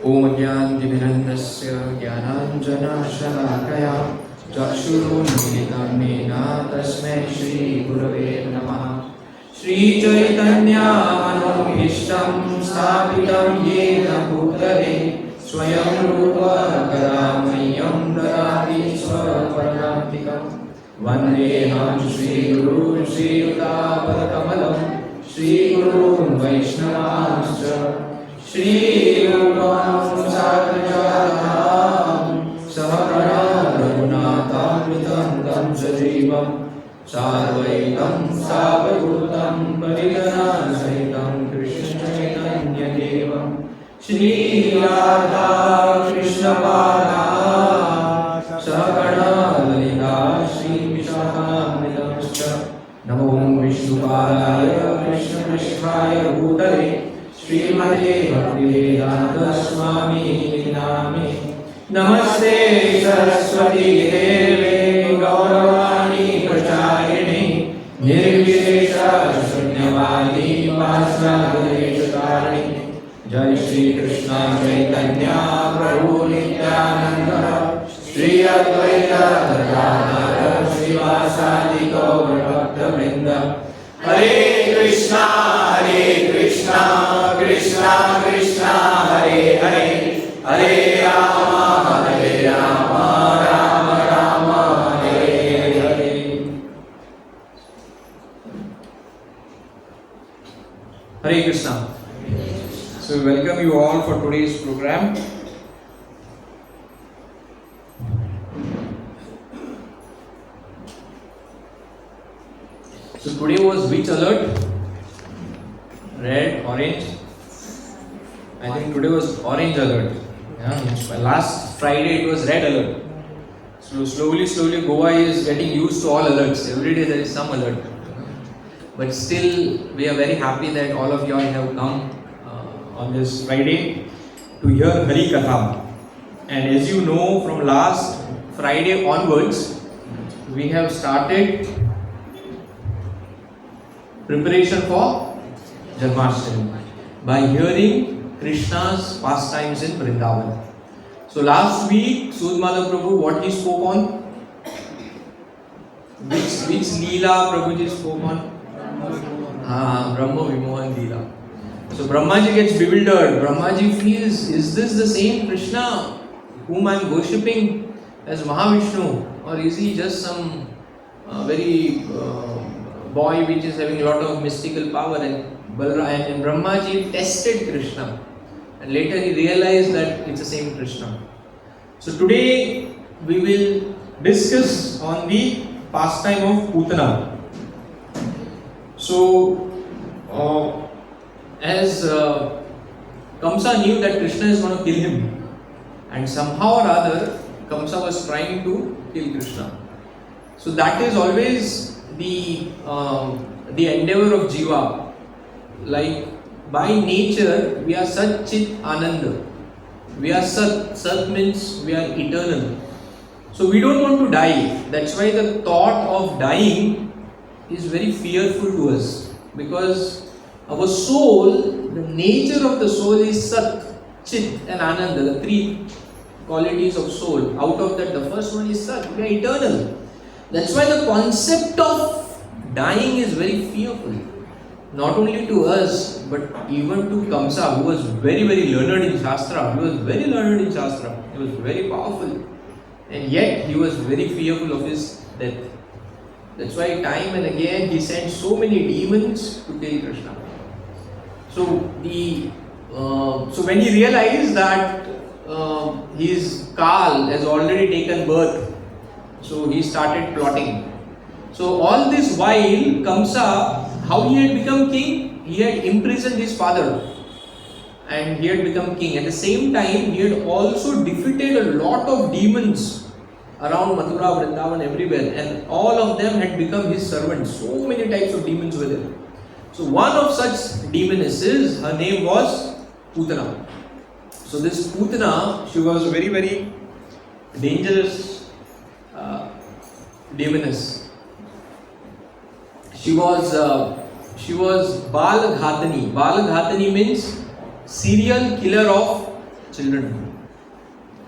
ओम ज्ञानतिमिरन्दस्य ज्ञानाञ्जनशलाकया चक्षुरुन्मीलितं येन तस्मै श्रीगुरवे नमः। श्रीचैतन्यमनोभीष्टं स्थापितं येन भूतले स्वयं रूपा कदा मह्यं ददाति स्वपदान्तिकम्। वन्देऽहं श्रीगुरून् श्रीयुतापदकमलं श्रीगुरून् वैष्णवांश्च श्रीरूपं साग्रजातं सहगणा रघुनाथान्वितं तं सजीवं साद्वैतं सावधूतं परिजनसहितं कृष्णचैतन्यदेवं श्रीराधा कृष्णपादा सहगणा ललिता श्रीविशाखान्वितंश्च। नमो विष्णुपादाय कृष्णपृष्ठाय भूतले श्रीमते भक्तिवेदान्त स्वामिनिधि नामिने। नमस्ते सरस्वती देवे गौरवाणी प्रचारिणे निर्विशेष शून्यवादी वासनादेशकारिणे। जय श्री कृष्ण चैतन्य प्रभु नित्यानंद श्री अद्वैत गदाधर श्रीवासादि गौर भक्तवृंद। हरे कृष्णा कृष्णा कृष्णा हरे हरे हरे राम राम राम हरे हरे। हरे Krishna. So welcome you all for today's program. So today was which alert? Red, orange? I think today was orange alert. Yeah. Last Friday it was red alert. So slowly Goa is getting used to all alerts. Every day there is some alert. But still we are very happy that all of you all have come on this Friday to hear Hari Katha. And as you know, from last Friday onwards, we have started preparation for Janmashtami by hearing Krishna's pastimes in Vrindavan. So last week, Sudmala Prabhu, what he spoke on? Which Lila Prabhuji spoke on? Brahma Vimohan Lila. So Brahmaji gets bewildered. Brahmaji feels, is this the same Krishna whom I am worshipping as Mahavishnu, or is he just some very boy which is having a lot of mystical power? And Brahmaji tested Krishna, and later he realized that it's the same Krishna. So today we will discuss on the pastime of Putna. So as Kamsa knew that Krishna is going to kill him, and somehow or other Kamsa was trying to kill Krishna. So that is always the endeavor of Jiva. Like by nature we are Sat Chit Ananda. We are Sat. Sat means we are eternal. So we don't want to die. That's why the thought of dying is very fearful to us, because our soul, the nature of the soul is Sat, Chit and Ananda, the three qualities of soul. Out of that, the first one is Sat, we are eternal. That's why the concept of dying is very fearful. Not only to us, but even to Kamsa, who was very learned in Shastra. He was very learned in Shastra. He was very powerful. And yet, he was very fearful of his death. That's why time and again he sent so many demons to kill Krishna. So when he realized that his Kal has already taken birth, so he started plotting. So all this while, Kamsa, how he had become king? He had imprisoned his father and he had become king. At the same time, he had also defeated a lot of demons around Mathura, Vrindavan, everywhere, and all of them had become his servants. So many types of demons were there. So one of such demonesses, her name was Putna. So this Putna, she was very dangerous demoness. She was Bal Ghatani. Bal Ghatani means serial killer of children.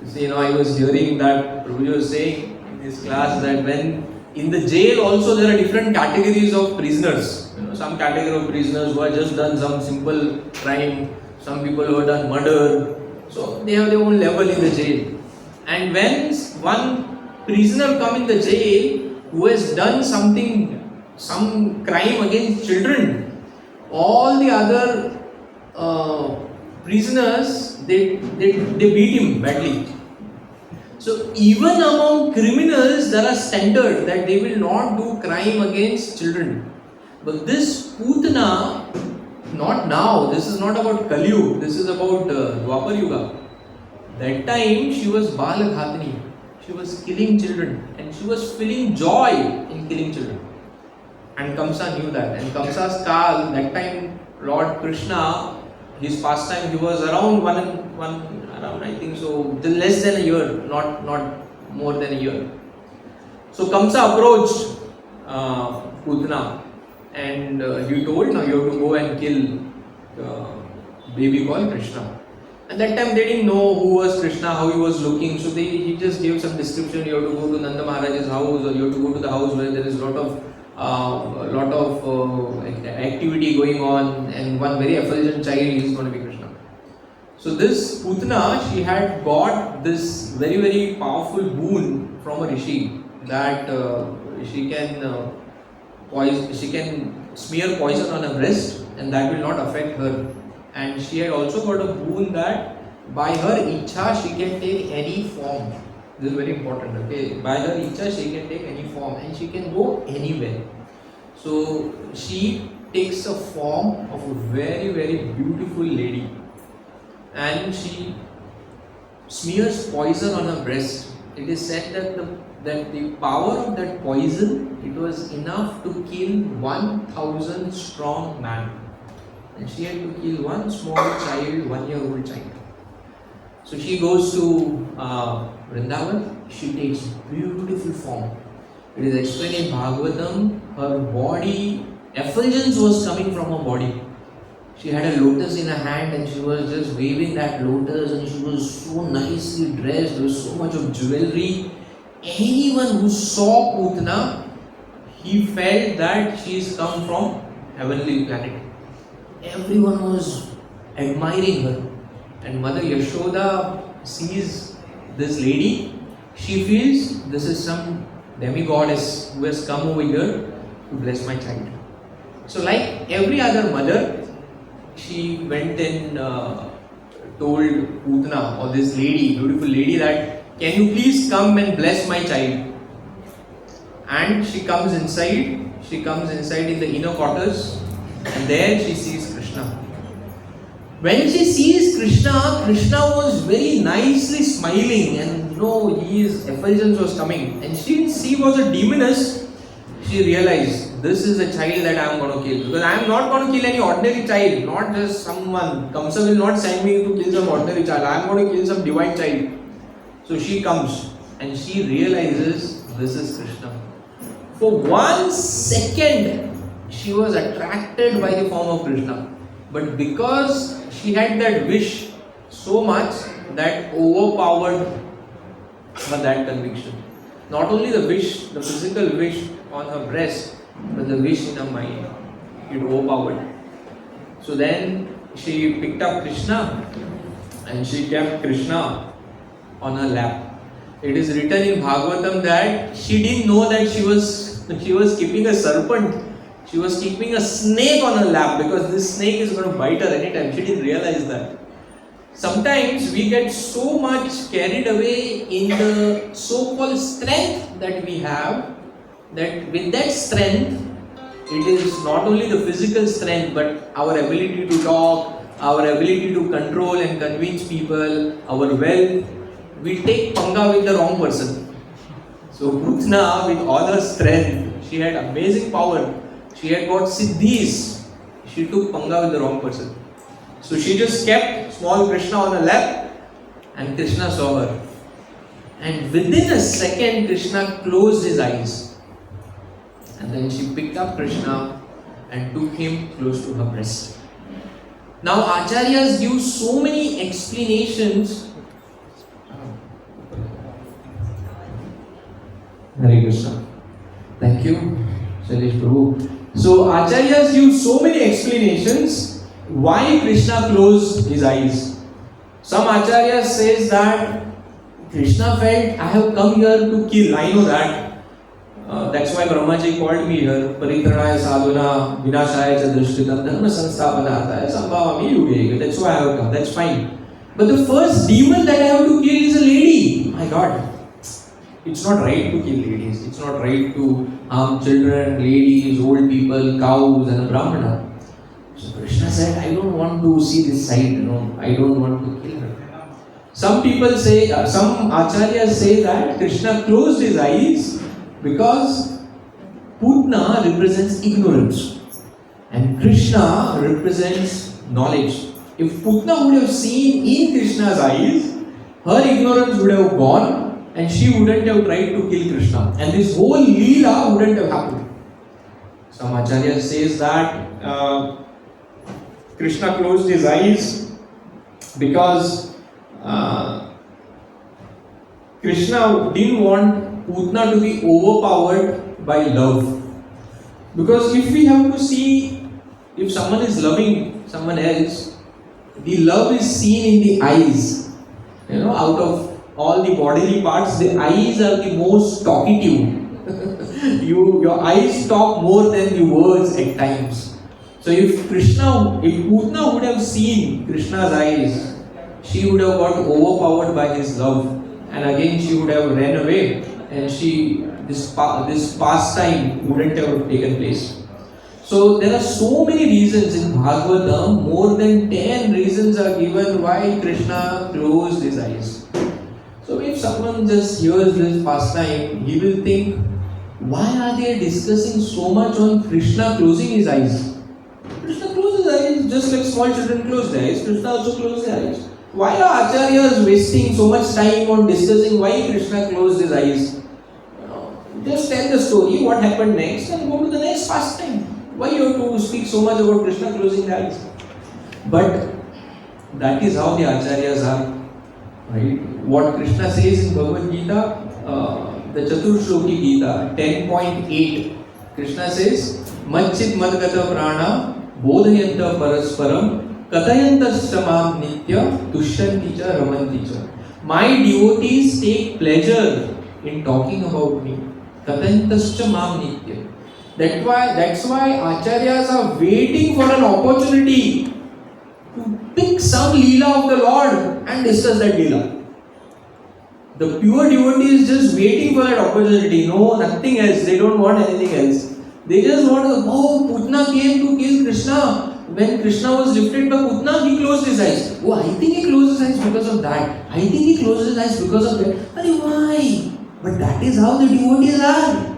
See, I was hearing that Prabhuji was saying in his class that when in the jail also there are different categories of prisoners. Some category of prisoners who have just done some simple crime, some people who have done murder. So they have their own level in the jail. And when one prisoner come in the jail who has done some crime against children, all the other prisoners, they beat him badly. So even among criminals there are standards that they will not do crime against children. But this Putna, not now, this is not about Kali Yuga, this is about Dwapar Yuga. That time she was Bal Ghatani. She was killing children and she was feeling joy in killing children. And Kamsa knew that. And Kamsa's Kal, that time Lord Krishna, his pastime, he was around around I think so, less than a year, not more than a year. So Kamsa approached Putna and he told, now you have to go and kill the baby called Krishna. At that time they didn't know who was Krishna, how he was looking, so he just gave some description. You have to go to Nanda Maharaj's house, or you have to go to the house where there is a lot of activity going on, and one very effulgent child is going to be Krishna. So this Putna, she had got this very powerful boon from a rishi that she can smear poison on her breast and that will not affect her. and she had also got a boon that by her ichha she can take any form. This is very important. Okay, by her ichha she can take any form and she can go anywhere. So she takes a form of a very, very beautiful lady, and she smears poison on her breast. It is said that the power of that poison, it was enough to kill 1,000 strong man, and she had to kill one small child, 1-year-old child. So she goes to Vrindavan. She takes beautiful form. It is explained in Bhagavatam. Her body, effulgence was coming from her body. She had a lotus in her hand and she was just waving that lotus, and she was so nicely dressed. There was so much of jewelry. Anyone who saw Putna, he felt that she is come from heavenly planet. Everyone was admiring her. And Mother Yashoda sees this lady. She feels this is some demigoddess who has come over here to bless my child. So like every other mother, she went and told Putna, or this lady, beautiful lady, that can you please come and bless my child. And she comes inside in the inner quarters, and there she sees Krishna. When she sees Krishna, Krishna was very nicely smiling, and his effulgence was coming, and since he was a demoness, she realized this is a child that I am going to kill, because I am not going to kill any ordinary child, not just someone. Kamsa will not send me to kill some ordinary child. I am going to kill some divine child. So she comes and she realizes this is Krishna. For 1 second, she was attracted by the form of Krishna, but because she had that wish so much that overpowered her that conviction. Not only the wish, the physical wish on her breast, but the wish in her mind, it overpowered. So then she picked up Krishna and she kept Krishna on her lap. It is written in Bhagavatam that she didn't know that she was keeping a serpent. She was keeping a snake on her lap, because this snake is going to bite her anytime. She didn't realize that. Sometimes we get so much carried away in the so-called strength that we have, that with that strength, it is not only the physical strength, but our ability to talk, our ability to control and convince people, our wealth. We take panga with the wrong person. So Putna, with all her strength, she had amazing power. She had got siddhis. She took panga with the wrong person. So she just kept small Krishna on her lap, and Krishna saw her. And within a second, Krishna closed his eyes. And then she picked up Krishna and took him close to her breast. Now Acharyas give so many explanations. Hare Krishna. Thank you, Shailesh Prabhu. So Acharyas give so many explanations why Krishna closed his eyes. Some Acharyas says that Krishna felt, I have come here to kill. I know that. That's why Brahmaji called me here. Paritranaya sadhuna vinashaya cha drishtitam dharma sansthapanarthaya sambhavami yuge. That's why I have come. That's fine. But the first demon that I have to kill is a lady. My God. It's not right to kill ladies. It's not right to harm children, ladies, old people, cows, and a brahmana. So Krishna said, I don't want to see this side. I don't want to kill her. Some people say, some acharyas say that Krishna closed his eyes because Putna represents ignorance and Krishna represents knowledge. If Putna would have seen in Krishna's eyes, her ignorance would have gone and she wouldn't have tried to kill Krishna. And this whole Lila wouldn't have happened. Some Acharya says that Krishna closed his eyes because Krishna didn't want Putna to be overpowered by love. Because if we have to see, if someone is loving someone else, the love is seen in the eyes. Out of all the bodily parts, the eyes are the most talkative. Your eyes talk more than the words at times. So So if Putna would have seen Krishna's eyes, she would have got overpowered by his love, and again she would have ran away, and this pastime wouldn't have taken place. So there are so many reasons in Bhagavatam, more than 10 reasons are given why Krishna closed his eyes. So if someone just hears this pastime, he will think, why are they discussing so much on Krishna closing his eyes? Krishna closes his eyes just like small children close their eyes. Krishna also closed his eyes. Why are acharyas wasting so much time on discussing why Krishna closed his eyes? Just tell the story, what happened next, and go to the next pastime. Why you have to speak so much about Krishna closing the eyes? But that is how the acharyas are. Right? What Krishna says in Bhagavad Gita, the Chaturshloki Gita 10.8, Krishna says, Machchit madgata prana bodhayanta parasparam katayantascha mam nitya tushyanti cha ramanti cha. My devotees take pleasure in talking about me. Katayantascha mam nitya. That's why acharyas are waiting for an opportunity to pick some Lila of the Lord and discuss that Lila. The pure devotee is just waiting for that opportunity. No, nothing else. They don't want anything else. They just want to, Putna came to kill Krishna. When Krishna was lifted by Putna, he closed his eyes. Oh, I think he closed his eyes because of that. I think he closed his eyes because of that. Why? But that is how the devotees are.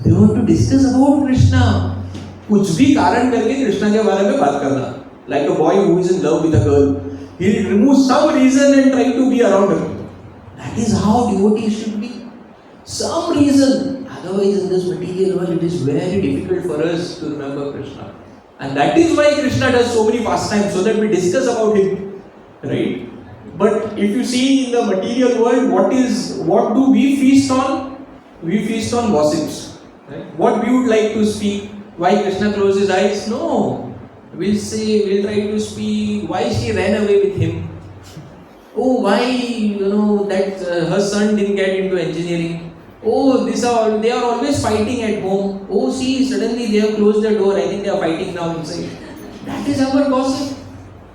They want to discuss about Krishna. कुछ भी कारण करके कृष्णा के बारे में बात करना. Like a boy who is in love with a girl, he'll remove some reason and try to be around her. That is how devotees should be. Some reason. Otherwise, in this material world, it is very difficult for us to remember Krishna. And that is why Krishna does so many pastimes, so that we discuss about him. Right? But if you see in the material world, what do we feast on? We feast on gossips. Right? What we would like to speak, why Krishna closed his eyes? No. We'll try to speak why she ran away with him. Oh, why, that her son didn't get into engineering. Oh, they are always fighting at home. Oh, see, suddenly they have closed the door. I think they are fighting now inside. That is our gossip.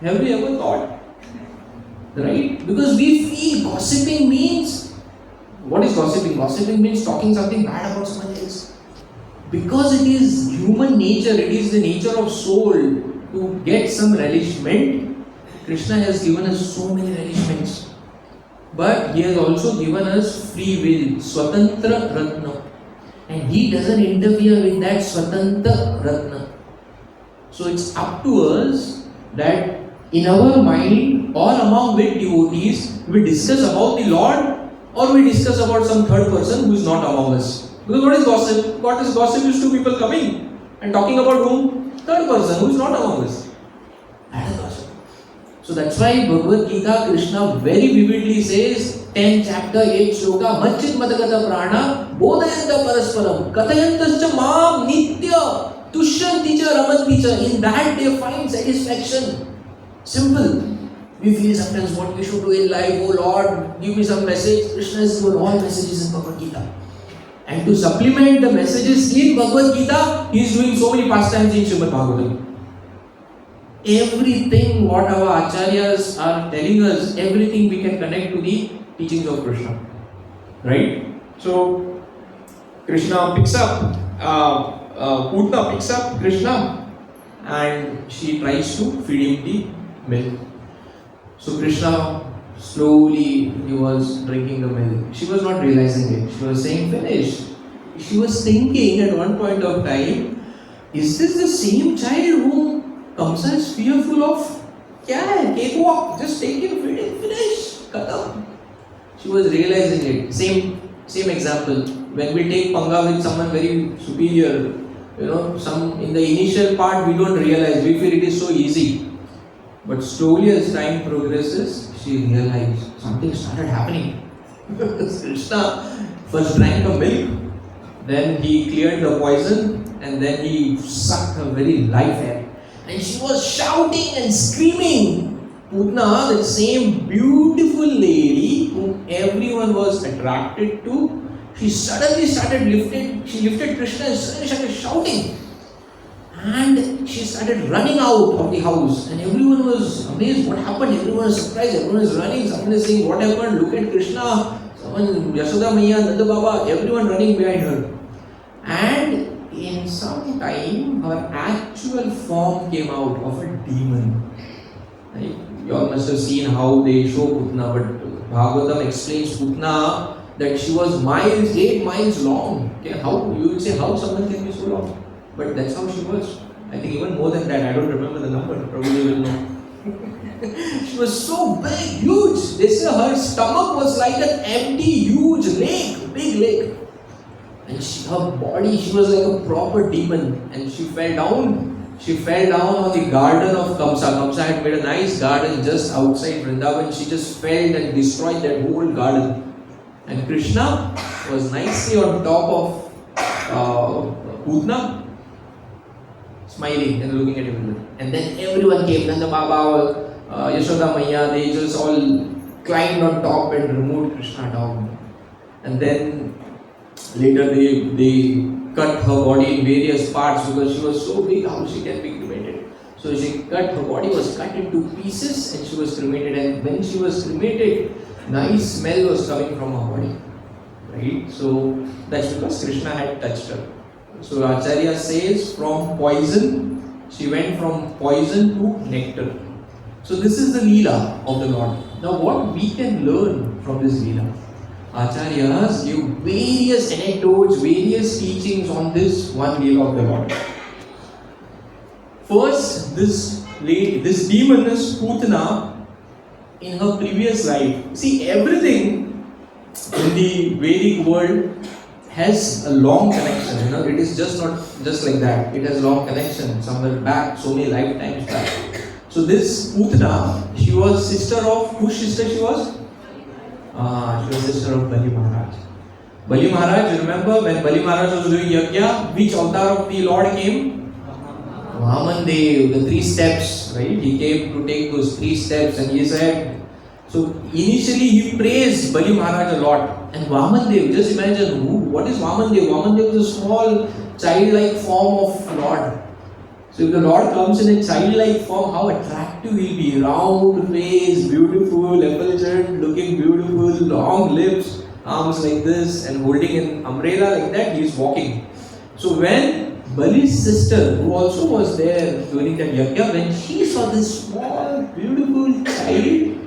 Have you ever thought? Right? Because we feel gossiping means, what is gossiping? Gossiping means talking something bad about someone else. Because it is human nature, it is the nature of soul to get some relishment. Krishna has given us so many relishments. But He has also given us free will, Swatantra Ratna. And He doesn't interfere with that Swatantra Ratna. So it's up to us that in our mind or among with devotees, we discuss about the Lord or we discuss about some third person who is not among us. Because what is gossip? Gossip is two people coming and talking about whom? Third person who is not among us. That is gossip. So that's why Bhagavad Gita, Krishna very vividly says, 10 chapter, 8 shloka, Machchit madagata prana, bodhayanta parasparam, katayantascha mam nitya, tushyanti cha ramanti cha. In that they find satisfaction. Simple. We feel sometimes what we should do in life. Oh Lord, give me some message. Krishna has given all messages in Bhagavad Gita. And to supplement the messages in Bhagavad Gita, he is doing so many pastimes in Srimad Bhagavatam. Everything what our acharyas are telling us, everything we can connect to the teachings of Krishna. Right? So, Krishna picks up, Putna picks up Krishna and she tries to feed him the milk. So, Krishna slowly, he was drinking the milk. She was not realizing it. She was saying, finish. She was thinking at one point of time, is this the same child whom Kamsa is fearful of? Kya hai? Cakewalk. Just take him, feed him, finish. Katha. She was realizing it. Same example. When we take panga with someone very superior, in the initial part we don't realize. We feel it is so easy. But slowly as time progresses, she realized something started happening. Krishna first drank the milk, then he cleared the poison, and then he sucked her very life air. And she was shouting and screaming. Putna, the same beautiful lady whom everyone was attracted to, she suddenly lifted Krishna and suddenly started shouting. And she started running out of the house, and everyone was amazed. What happened? Everyone was surprised. Everyone is running. Someone is saying, "What happened? Look at Krishna." Someone, Yashoda Maiya, Nanda Baba, everyone running behind her. And in some time, her actual form came out of a demon. Right? You all must have seen how they show Putna, but Bhagavatam explains Putna that she was 8 miles long. Okay, how you would say how someone can be so long? But that's how she was. I think even more than that. I don't remember the number. Prabhuji will know. She was so big, huge. They say her stomach was like an empty, huge lake, big lake. And her body, she was like a proper demon. And she fell down. She fell down on the garden of Kamsa. Kamsa had made a nice garden just outside Vrindavan. She just fell and destroyed that whole garden. And Krishna was nicely on top of Putna, smiling and looking at everyone. And then everyone came. Nanda Baba, Yashoda Maiya, they just all climbed on top and removed Krishna down. And then later they cut her body in various parts because she was so big, how she can be cremated. So her body was cut into pieces and she was cremated. And when she was cremated, nice smell was coming from her body. Right? So that's because Krishna had touched her. So Acharya says from poison, she went from poison to nectar. So this is the Lila of the Lord. Now what we can learn from this Lila? Acharyas give various anecdotes, various teachings on this one Lila of the Lord. First, this demon is Putna in her previous life. See, everything in the Vedic world has a long connection. It is just not just like that. It has a long connection somewhere back, so many lifetimes back. So this Putna, she was sister of, whose sister she was? She was sister of Bali Maharaj. Bali Maharaj, you remember when Bali Maharaj was doing yajna, which avatar of the Lord came? Vaman Dev, the 3 steps, right? He came to take those 3 steps and he said, so initially he praised Bali Maharaj a lot. And Vaman Dev, just imagine, what is Vaman Dev? Vaman Dev is a small childlike form of Lord. So if the Lord comes in a childlike form, how attractive he'll be. Round face, beautiful, effulgent, looking beautiful, long lips, arms like this and holding an umbrella like that, he's walking. So when Bali's sister, who also was there during that yajna, when she saw this small, beautiful child,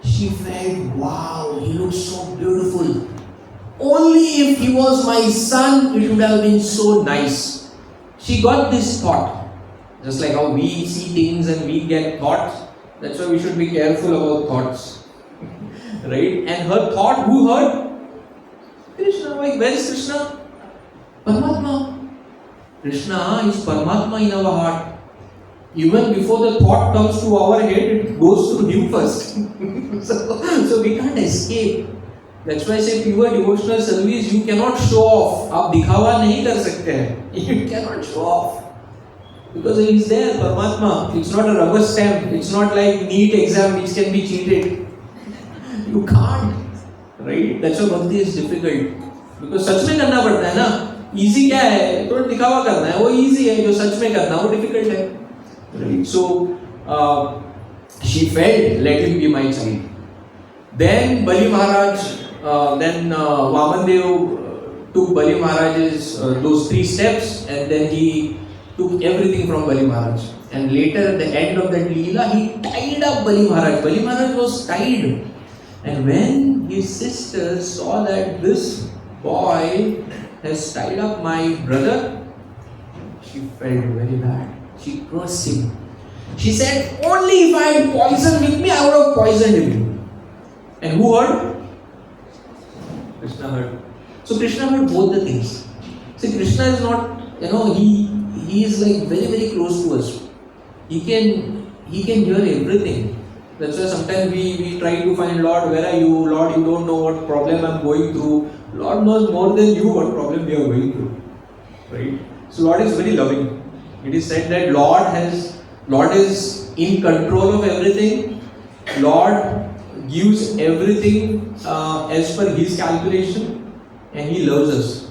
she felt, wow, he looks so beautiful. Only if he was my son, it would have been so nice. She got this thought. Just like how we see things and we get thoughts, that's why we should be careful about thoughts. Right? And her thought, who heard? Krishna. Like, where is Krishna? Paramatma. Krishna is Paramatma in our heart. Even before the thought comes to our head, it goes through him first. so we can't escape. That's why I say pure devotional service, you cannot show off. आप दिखावा नहीं कर सकते हैं. You cannot show off. Because he is there, Paramatma. It's not a rubber stamp. It's not like NEET exam which can be cheated. You can't. Right? That's why bhakti is difficult. Because सच में करना पड़ता है ना. Easy क्या है? थोड़ा दिखावा करना है. वो easy है. जो सच में करना वो difficult है. Right? So she felt, let him be my child. Then Bali Maharaj, Vaman Dev took Bali Maharaj's those 3 steps, and then he took everything from Bali Maharaj. And later at the end of that Leela, he tied up Bali Maharaj. Bali Maharaj was tied. And when his sister saw that this boy has tied up my brother, she felt very bad. She cursed him. She said, only if I had poison with me, I would have poisoned him. And who heard? Krishna heard. So Krishna heard both the things. See, Krishna is not, he is like very, very close to us. He can hear everything. That's why sometimes we try to find, Lord, where are you? Lord, you don't know what problem I'm going through. Lord knows more than you what problem we are going through. Right? So Lord is very loving. It is said that Lord is in control of everything. Lord gives everything as per His calculation, and He loves us.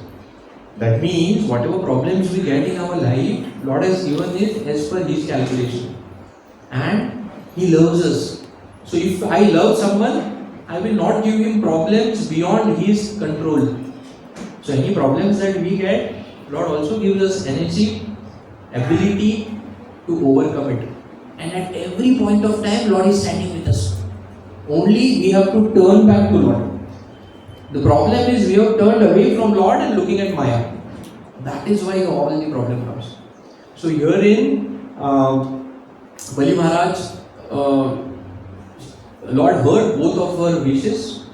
That means whatever problems we get in our life, Lord has given it as per His calculation. And He loves us. So if I love someone, I will not give him problems beyond His control. So any problems that we get, Lord also gives us energy, ability to overcome it. And at every point of time, Lord is standing with us. Only we have to turn back to Lord. The problem is we have turned away from Lord and looking at Maya. That is why all the problem comes. So herein, Bali Maharaj, Lord heard both of her wishes,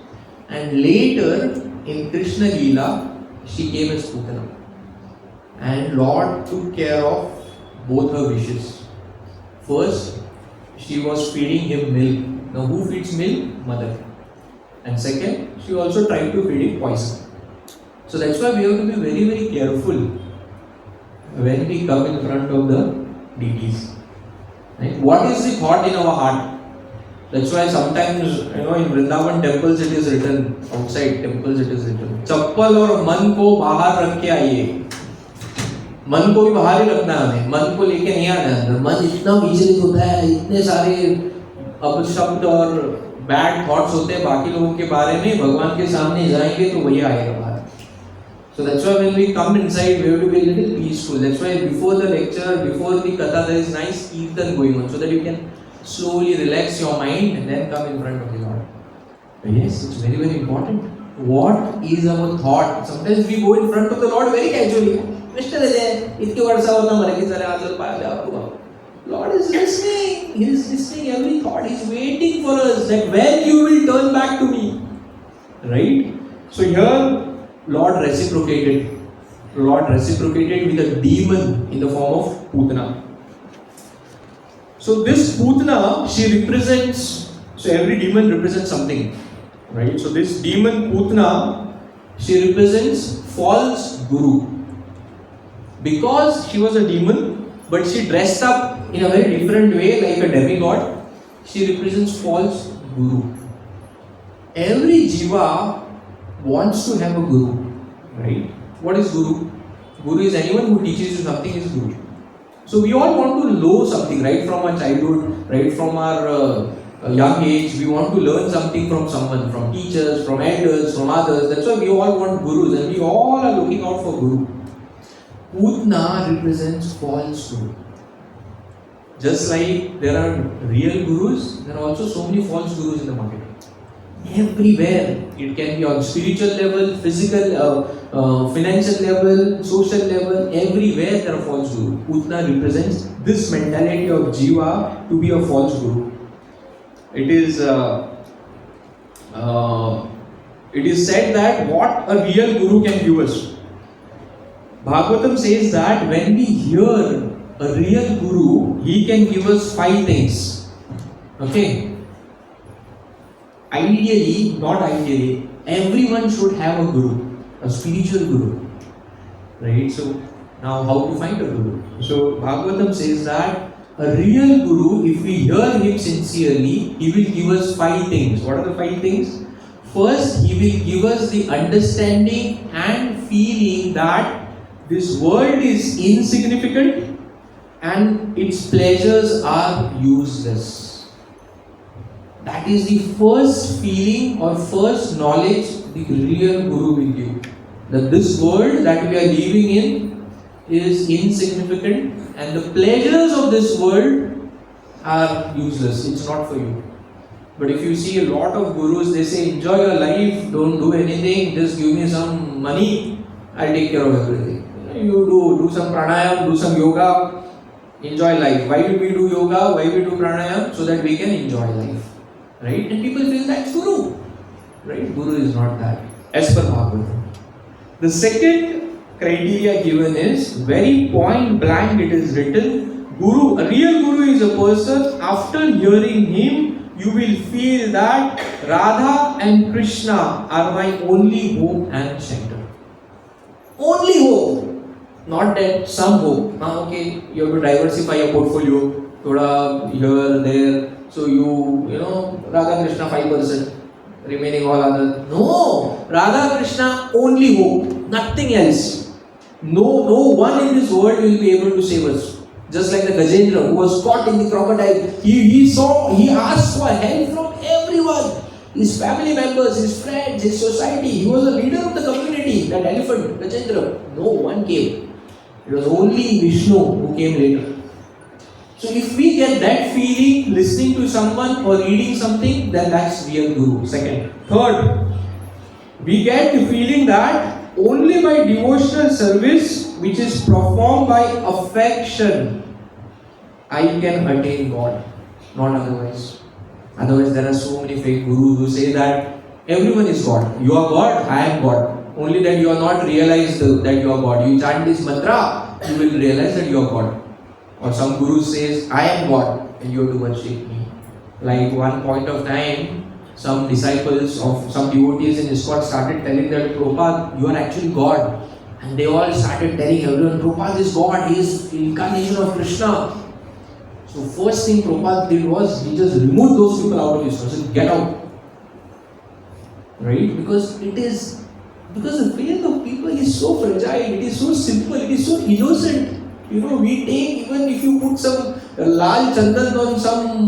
and later in Krishna Lila, she came as Putna. And Lord took care of both her wishes. First, she was feeding him milk. Now who feeds milk? Mother. And second, she also tried to feed him poison. So that's why we have to be very, very careful when we come in front of the deities. Right? What is the thought in our heart? That's why sometimes, in Vrindavan temples it is written, outside temples it is written, chappal और मन को बाहर रख के आइए. मन को भी बाहर ही रखना है हमें, मन को लेके नहीं आना है अंदर. मन इतना विचलित होता है, इतने सारे अपशब्द और बैड थॉट्स होते हैं बाकी लोगों के बारे में, भगवान के सामने जाएंगे तो वही आएगा बाहर. So that's why when we come inside, we have to be a little peaceful. That's why before the lecture, before the katha, there is nice kirtan going on, so that you can slowly relax your mind and then come in front of the Lord. But yes, it's very, very important. What is our thought? Sometimes we go in front of the Lord very casually. Lord is listening. He is listening every thought. He is waiting for us that when you will turn back to me. Right? So here, Lord reciprocated. Lord reciprocated with a demon in the form of Putna. So this Putna, she represents, so every demon represents something. Right? So this demon Putna, she represents false guru. Because she was a demon, but she dressed up in a very different way like a demigod, she represents false guru. Every jiva wants to have a guru, right? What is guru? Guru is anyone who teaches you something is guru. So we all want to know something right from our childhood, right from our young age. We want to learn something from someone, from teachers, from elders, from others. That's why we all want gurus and we all are looking out for guru. Putna represents false guru. Just like there are real gurus, there are also so many false gurus in the market. Everywhere. It can be on spiritual level, physical, financial level, social level, everywhere there are false gurus. Putna represents this mentality of jiva to be a false guru. It is said that what a real guru can give us. Bhagavatam says that when we hear a real guru, he can give us 5 things. Okay? Ideally, not ideally, everyone should have a guru, a spiritual guru. Right? So, now how to find a guru? So, Bhagavatam says that a real guru, if we hear him sincerely, he will give us 5 things. What are the 5 things? First, he will give us the understanding and feeling that this world is insignificant and its pleasures are useless. That is the first feeling or first knowledge the real guru will give. That this world that we are living in is insignificant and the pleasures of this world are useless. It's not for you. But if you see a lot of gurus, they say enjoy your life, don't do anything, just give me some money, I'll take care of everything. You do some pranayam, do some yoga, enjoy life. Why do we do yoga? Why we do pranayam? So that we can enjoy life. Right? And people feel that's guru. Right? Guru is not that. As per Bhagavatam. The second criteria given is very point blank. It is written, Guru, a real guru is a person, after hearing him, you will feel that Radha and Krishna are my only hope and shelter. Only hope. Not that some hope. Okay, you have to diversify your portfolio. Thoda here, there. So you Radha Krishna 5%, remaining all other. No! Radha Krishna only hope, nothing else. No one in this world will be able to save us. Just like the Gajendra who was caught in the crocodile, he asked for help from everyone. His family members, his friends, his society. He was a leader of the community, that elephant, Gajendra. No one came. It was only Vishnu who came later. So if we get that feeling listening to someone or reading something, then that's real Guru. Second. Third, we get the feeling that only by devotional service, which is performed by affection, I can attain God, not otherwise. Otherwise, there are so many fake gurus who say that everyone is God. You are God, I am God. Only that you are not realized that you are God. You chant this mantra, you will realize that you are God. Or some guru says, I am God, and you have to worship me. Like one point of time, some disciples of some devotees in ISKCON started telling that Prabhupada, you are actually God. And they all started telling everyone, Prabhupada is God, he is the incarnation of Krishna. So first thing Prabhupada did was, he just removed those people out of ISKCON. He said, get out. Right? Because the faith of people is so fragile, it is so simple, it is so innocent. We take, even if you put some lal chandan on some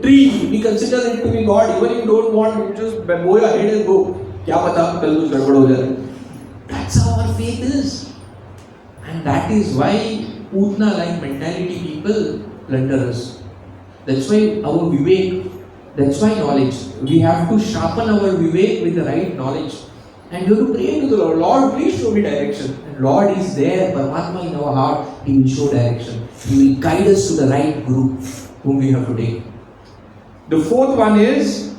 tree, we consider it to be God. Even if you don't want, you just bow your head and go. Kya pata, kal kuch gadbad ho jaya. That's how our faith is. And that is why Putna-like mentality people plunder us. That's why our vivek, that's why knowledge. We have to sharpen our vivek with the right knowledge. And you have to pray to the Lord. Lord, please show me direction. And Lord is there, Paramatma in our heart. He will show direction. He will guide us to the right Guru whom we have to take. The fourth one is,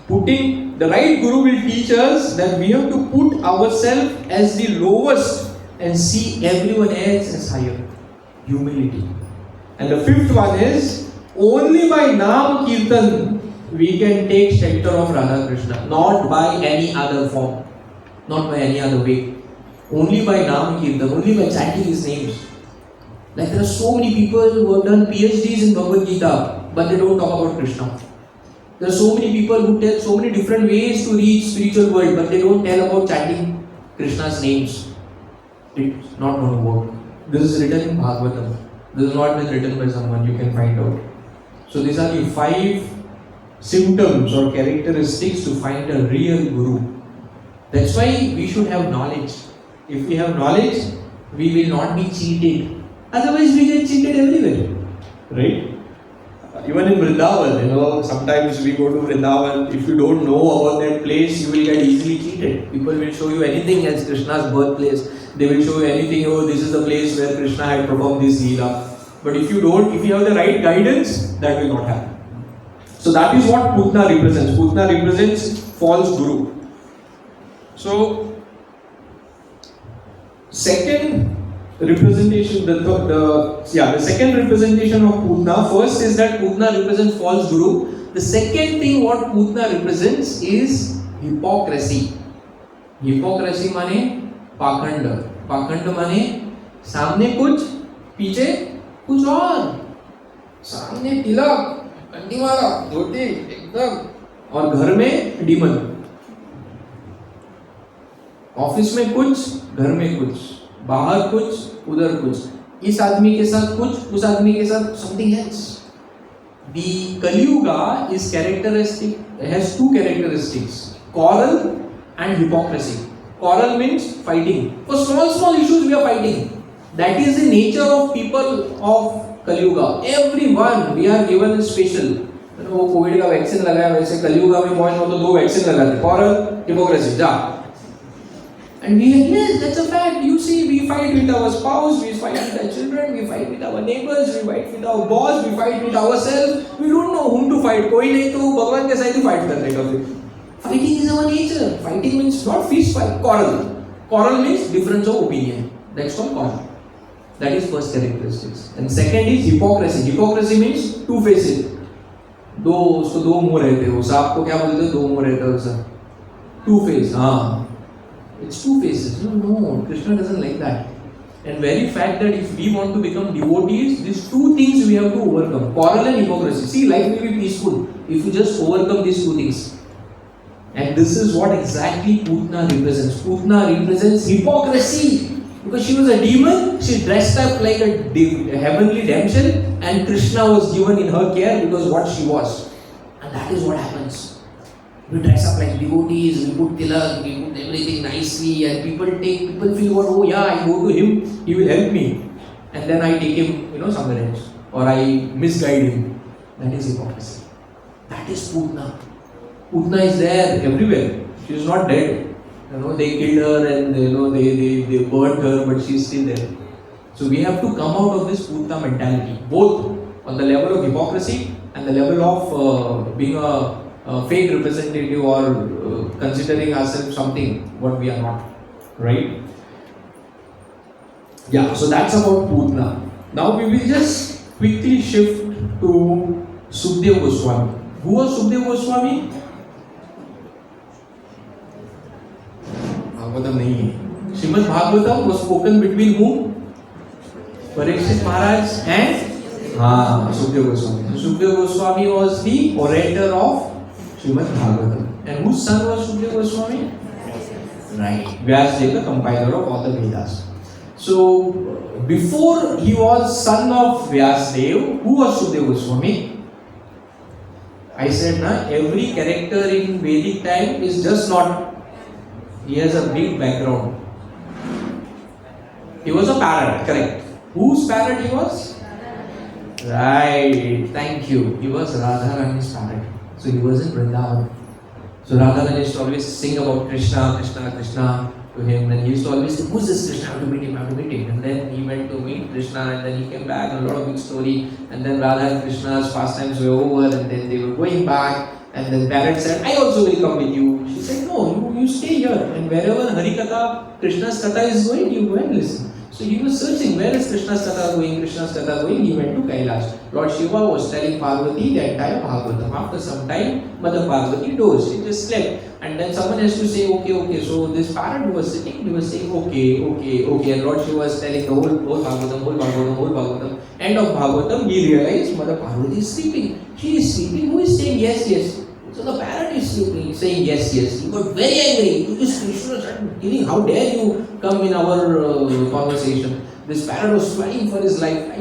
putting the right Guru will teach us that we have to put ourselves as the lowest and see everyone else as higher. Humility. And the fifth one is, only by Nam Kirtan we can take shelter of Radha Krishna, not by any other form, not by any other way. Only by Nam Kirtan, only by chanting his names. Like there are so many people who have done PhDs in Bhagavad Gita, but they don't talk about Krishna. There are so many people who tell so many different ways to reach spiritual world, but they don't tell about chanting Krishna's names. It's not going to work. This is written in Bhagavatam. This has not been written by someone, you can find out. So these are the 5 symptoms or characteristics to find a real Guru. That's why we should have knowledge. If we have knowledge, we will not be cheated. Otherwise we get cheated everywhere. Right? Even in Vrindavan, sometimes we go to Vrindavan. If you don't know about that place, you will get easily cheated. People will show you anything as Krishna's birthplace. They will show you anything, this is the place where Krishna had performed this Lila. But if you have the right guidance, that will not happen. So that is what Putna represents. Putna represents false Guru. So, second representation, the second representation of Putna, first is that Putna represents false Guru. The second thing what Putna represents is hypocrisy. Hypocrisy माने पाखंड. पाखंड माने सामने कुछ, पीछे कुछ और. सामने तिलक, कंडी वाला, धोती एकदम, और घर में डीमन. ऑफिस में कुछ, घर में कुछ, बाहर कुछ, उधर कुछ. इस आदमी के साथ कुछ, उस आदमी के साथ something else. The Kali Yuga is characteristic, has 2 characteristics: quarrel and hypocrisy. Quarrel means fighting. For small issues we are fighting. That is the nature of people of Kali Yuga. Everyone we are given a special. वो Covid का vaccine लगाया, वैसे कली युगा में point हो तो 2 vaccine लगाते. Quarrel, hypocrisy, जा. And yes, that's a fact. You see, we fight with our spouse, we fight with our children, we fight with our neighbors, we fight with our boss, we fight with ourselves. We don't know whom to fight. कोई नहीं तो भगवान के साथ ही fight करने का फिर. Fighting is our nature. Fighting means not fist fight, quarrel. Quarrel means difference of opinion. That's called quarrel. That is first characteristics. And second is hypocrisy. Hypocrisy means two-faced. उसको 2 मुंह रहते हो. सांप को क्या बोलते हैं? 2 मुंह रहता है उसका. Two-faced. हाँ. It's 2 faces. No, Krishna doesn't like that. And very fact that if we want to become devotees, these 2 things we have to overcome: quarrel and hypocrisy. See, life will be peaceful if you just overcome these 2 things. And this is what exactly Putna represents. Putna represents hypocrisy. Because she was a demon, she dressed up like a heavenly damsel, and Krishna was given in her care because what she was. And that is what happens. We dress up like devotees, we put tilak, we put everything nicely, and people feel what, oh yeah, I go to him, he will help me. And then I take him, somewhere else. Or I misguide him. That is hypocrisy. That is Putna. Putna is there everywhere. She is not dead. They killed her and they burned her, but she is still there. So we have to come out of this Putna mentality, both on the level of hypocrisy and the level of being a fake representative or considering ourselves something what we are not. Right? Yeah, so that's about Putna. Now we will just quickly shift to Sukadeva Goswami. Who was Sukadeva Goswami? Bhagavatam nahi hai. Srimad Bhagavatam was spoken between whom? Parikshit Maharaj and Sukadeva Goswami. So Sukadeva Goswami was the orator of Srimad Bhagavatam. And whose son was Sukadeva Goswami? Right. Vyasdeva, the compiler of all the Vedas. So before he was son of Vyasdeva, who was Sukadeva Goswami? I said, every character in Vedic time is just not. He has a big background. He was a parrot, correct. Whose parrot he was? Right, thank you. He was Radharani's parrot. So he was in Vrindavan. So Radharani used to always sing about Krishna, Krishna, Krishna to him. And he used to always say, who's this Krishna? I have to meet him, I have to meet him. And then he went to meet Krishna and then he came back and a lot of big story. And then Radha and Krishna's pastimes were over and then they were going back. And then parrot said, I also will come with you. She said, no, you stay here. And wherever Hari Katha, Krishna's Katha is going, you go and listen. So he was searching, where is Krishna's Katha going, Krishna's Katha going? He went to Kailash. Lord Shiva was telling Parvati the entire Bhagavatam. After some time, Mother Parvati dozed. She just slept. And then someone has to say, okay. So this parrot was sitting, he was saying, okay. And Lord Shiva was telling the whole Bhagavatam. End of Bhagavatam, he realized Mother Parvati is sleeping. She is sleeping. Who is saying yes? So the parrot is sleeping, saying yes. He got very angry. This Krishna started killing. How dare you come in our conversation? This parrot was flying for his life.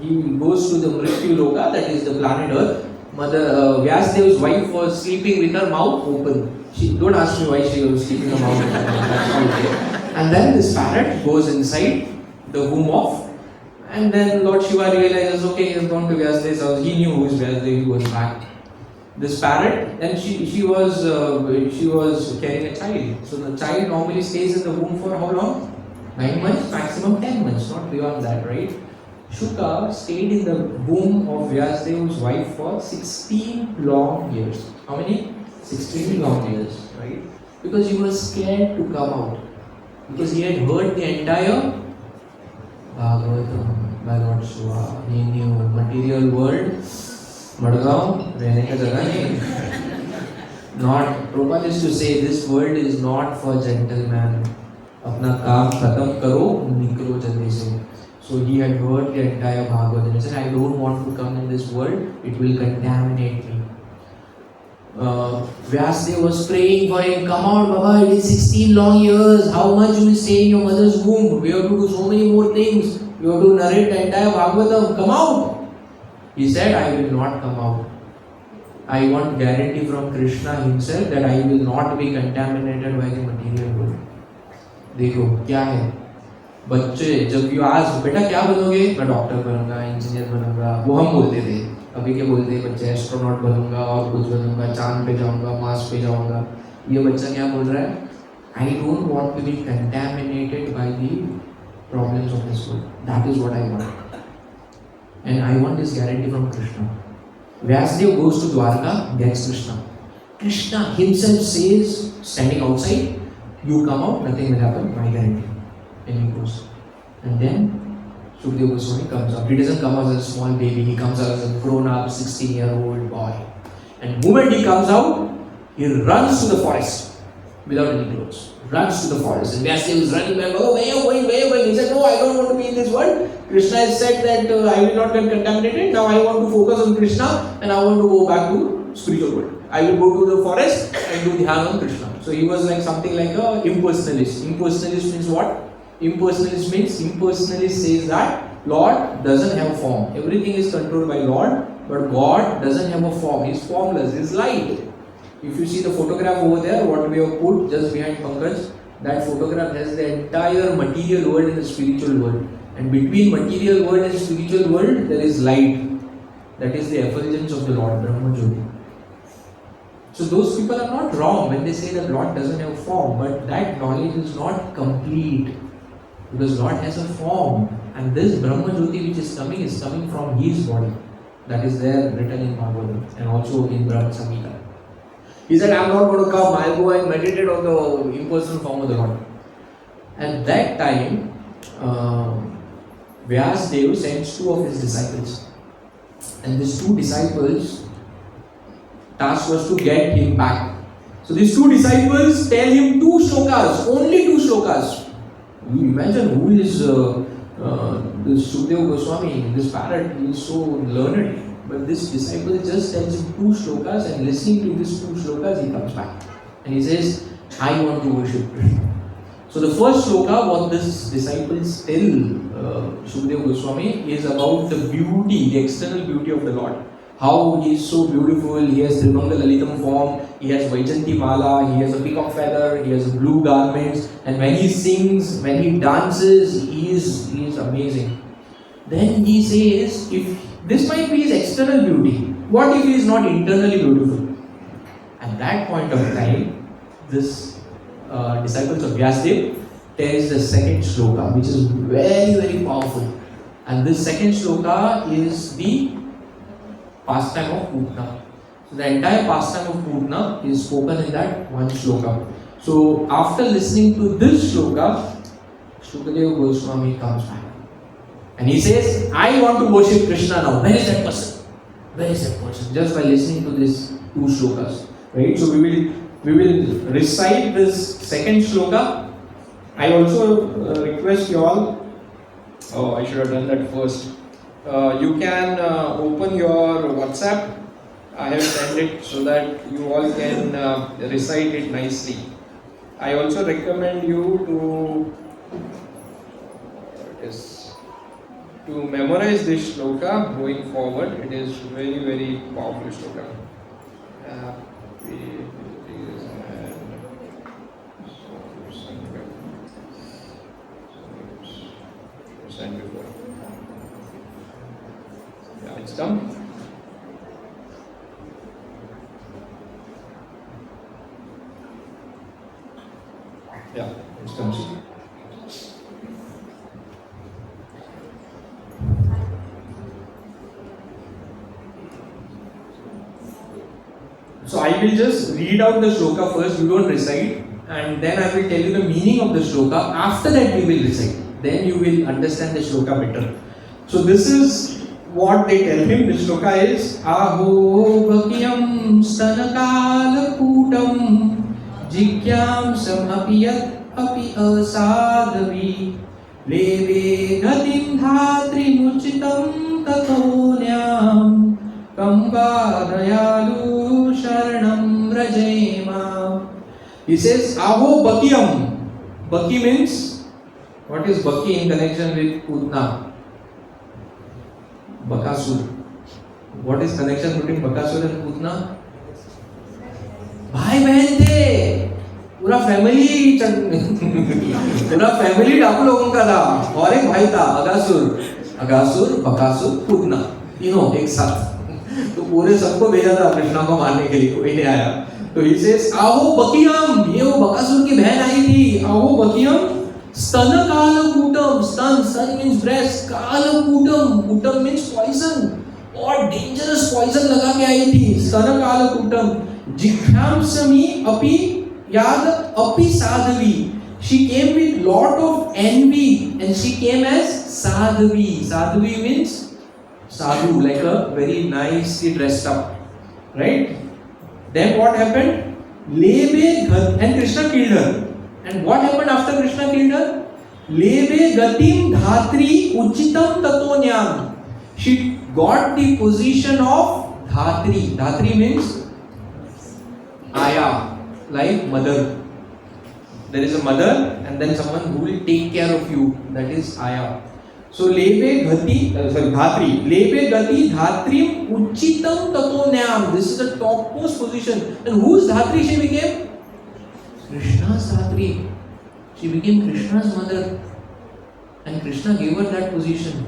He goes to the Mrityu Loka, that is the planet Earth. Mother Vyasdeva's wife was sleeping with her mouth open. Don't ask me why she was sleeping her mouth open. And then this parrot goes inside the womb of. And then Lord Shiva realizes, okay, he has gone to Vyasadeva's house. He knew who is Vyasdeva. He goes back. This parrot, and she was carrying a child. So the child normally stays in the womb for how long? 9 months, maximum 10 months, not beyond that, right? Shuka stayed in the womb of Vyasadeva's wife for 16 long years. How many? 16 long years, right? Because he was scared to come out. Because he had heard the entire Bhagavatam by Lord Shiva. He knew material world. Margao, रहने का जगह नहीं. Not, Prabhupada used to say, this world is not for gentlemen. अपना काम खत्म करो, निकलो जल्दी से. So he had heard the entire Bhagavatam. He said, I don't want to come in this world. It will contaminate me. Vyasdeva was praying for him. Come out, Baba. It is 16 long years. How much you will stay in your mother's womb? We have to do so many more things. You have to narrate the entire Bhagavatam. Come out. He said, I will not come out. I want guarantee from Krishna himself that I will not be contaminated by the material world. देखो क्या है बच्चे जब you आज बेटा क्या बनोगे मैं डॉक्टर बनूंगा इंजीनियर बनूंगा वो हम बोलते थे अभी के बोलते हैं बच्चे एस्ट्रोनॉट बनूंगा और कुछ बनूंगा चांद पे जाऊंगा मार्स पे जाऊंगा ये बच्चा क्या बोल रहा है I don't want to be contaminated by the problems of this world. That is what I want. And I want this guarantee from Krishna. Vyasdeva goes to Dwarka, gets Krishna. Krishna himself says, standing outside, you come out, nothing will happen, my guarantee. And he goes. And then Sukadeva Goswami comes up. He doesn't come out as a small baby, he comes out as a grown-up, 16-year-old boy. And the moment he comes out, he runs to the forest without any clothes. Runs to the forest. And Vyasdeva is running back, oh, where are you going? He said, no, I don't want to be in this world. Krishna has said that I will not get contaminated. Now I want to focus on Krishna and I want to go back to to spiritual world. I will go to the forest and do dhyan on Krishna. So he was like something like a impersonalist. Impersonalist means what? Impersonalist says that Lord doesn't have form. Everything is controlled by Lord, but God doesn't have a form. He is formless. He is light. If you see the photograph over there, what we have put just behind Pankaj, that photograph has the entire material world and the spiritual world. And between material world and spiritual world, there is light. That is the effulgence of the Lord, Brahma Jyoti. So those people are not wrong when they say that Lord doesn't have form, but that knowledge is not complete. Because Lord has a form, and this Brahma Jyoti which is coming from His body. That is there written in Bhagavatam and also in Brahma Samhita. He said, I am not going to come, I will go and meditate on the impersonal form of the Lord. At that time, Vyasdev sends 2 of his disciples. And these 2 disciples, task was to get him back. So these 2 disciples tell him 2 shlokas, only 2 shlokas. You imagine who is this Sukadeva Goswami, this parrot, he is so learned. But this disciple just tells him 2 shlokas, and listening to these 2 shlokas, he comes back. And he says, I want to worship Krishna. So the first shloka, what this disciples tell Sukadeva Goswami is about the beauty, the external beauty of the Lord. How he is so beautiful, he has Tribhanga Lalitam form, he has Vaijanti Mala, he has a peacock feather, he has blue garments, and when he sings, when he dances, he is amazing. Then he says, if this might be his external beauty, what if he is not internally beautiful? At that point of time, this disciples of Vyasdev tells the second shloka, which is very, very powerful. And this second shloka is the pastime of Putna. So the entire pastime of Putna is spoken in that one shloka. So after listening to this shloka, Sukadeva Goswami comes back. And he says, I want to worship Krishna now. Where is that person? Where is that person? Just by listening to these 2 shlokas. Right? So we will recite this second shloka. I also request you all, I should have done that first. You can open your WhatsApp. I have sent it so that you all can recite it nicely. I also recommend you to memorize this shloka going forward. It is very, very powerful shloka. Yeah, it's done. Yeah, it's done. So I will just read out the shloka first, you don't recite, and then I will tell you the meaning of the shloka. After that we will recite. Then you will understand the shloka better. So this is what they tell him. The shloka is Aho Bhakyam Stanakala Kutam Jigyam Samapiyat Api Asadhavi Leve Gatim Dhatri Muchitam Tatonyam Kambadayalu Sharanam Rajema. He says, Aho Bhakyam. Bhakya means, what is Bhakya in connection with Putna? Bakasur. What is connection between Bakasur and Putna? भाई बहन थे, पूरा family डाकू लोगों का था, और एक भाई था अगासुर, बकासुर, पूतना, तीनों एक साथ. तो पूरे सबको भेजा था कृष्णा को मारने के लिए, कोई नहीं आया. तो he says, आहो बकियम, ये वो बकासुर की बहन आई थी. आहो बकियम स्तन कालकूटम. स्तन means breast. कालकूटम means poison, और dangerous poison लगा के आई थी. स्तन कालकूटम. जिघ्रांसमी अपि याद अपि Sadhvi. She came with lot of envy, and she came as Sadhavi. Sadhavi means sadhu, like a very nicely dressed up, right? Then what happened? Lebe and Krishna killed her. And what happened after Krishna killed her? Lebe gatim dhatri uchitam tatonyam. She got the position of dhatri. Dhatri means Aya, like mother. There is a mother and then someone who will take care of you. That is Aya. So Lebe Gati, Dhatri. Lebe Gati Dhatrim Uchitam Tatonyam. This is the topmost position. And whose Dhatri she became? Krishna's Dhatri. She became Krishna's mother. And Krishna gave her that position.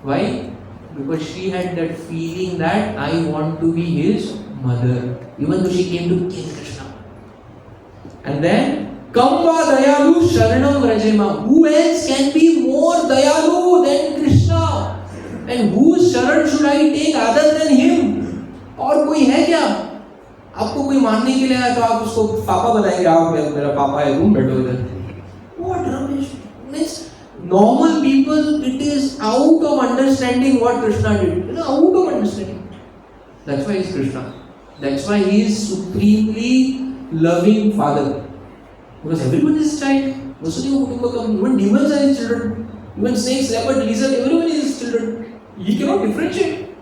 Why? Because she had that feeling that I want to be his mother. Even though she came to kill Krishna. And then Kamba Dayalu Sharanam Rajema. Who else can be more Dayalu than Krishna? And whose Sharan should I take other than him? और कोई है क्या? आपको कोई मानने के लिए आया तो आप उसको पापा बनाएंगे. आप मेरा पापा है, तुम बैठो इधर. What rubbish? Means normal people, it is out of understanding what Krishna did. You know, out of understanding. That's why he is Krishna. That's why he is supremely loving Father. Because everyone is his child. Even demons are his children. Even snakes, leopard, lizard, everyone is his children. He cannot differentiate.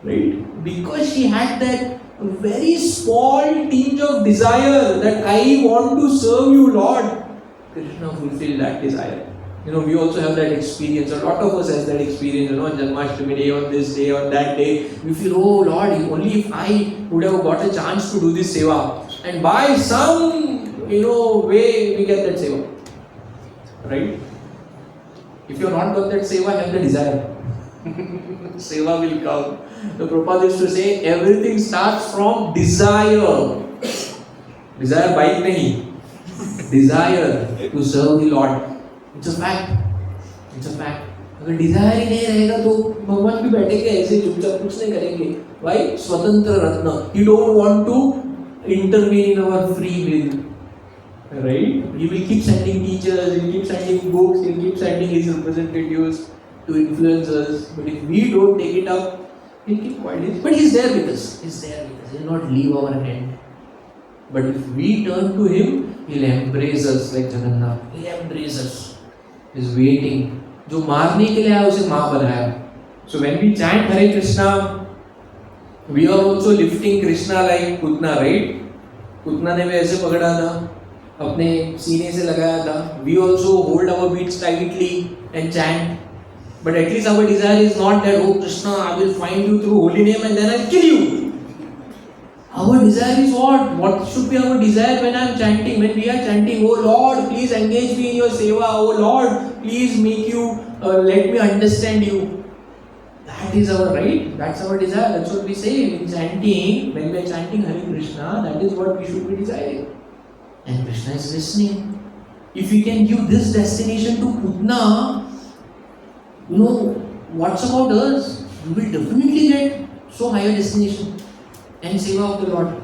Right? Because she had that very small tinge of desire that I want to serve you, Lord. Krishna fulfilled that desire. You know, we also have that experience. A lot of us has that experience. You know, on Janmashtami day, on this day, on that day, we feel, oh Lord, only if I would have got a chance to do this seva. And by some way we get that seva. Right? If you have not got that seva, have the desire. Seva will come. The Prabhupada used to say, everything starts from desire. Desire bike nahi. Desire to serve the Lord. It's a fact. It's a fact. अगर Dzire ही नहीं रहेगा तो भगवान भी बैठेंगे ऐसे चुपचाप कुछ नहीं करेंगे. Why? स्वतंत्र रत्न. He don't want to intervene in our free will. Right? He will keep sending teachers, he will keep sending books, he will keep sending his representatives to influence us. But if we don't take it up, he'll keep quiet. But he's there with us. He's there with us. He will not leave our hand. But if we turn to him, he'll embrace us like Jagannath. He'll embrace us. He's waiting. जो मारने के लिए आया उसे माँ बनाया. So when we chant Hare Krishna, we are also lifting Krishna like Putna, right? Putna ने भी ऐसे पकड़ा था, अपने सीने से लगाया था. We also hold our beats tightly and chant. But at least our desire is not that, oh Krishna, I will find you through holy name and then I'll kill you. Our desire is what? What should be our desire when I am chanting? When we are chanting, oh Lord, please engage me in your seva. Oh Lord, please make you, let me understand you. That is our right. That's our desire. That's what we say in chanting. When we are chanting Hare Krishna, that is what we should be desiring. And Krishna is listening. If we can give this destination to Putna, you know, what's about us? We will definitely get so higher destination and seva of the Lord.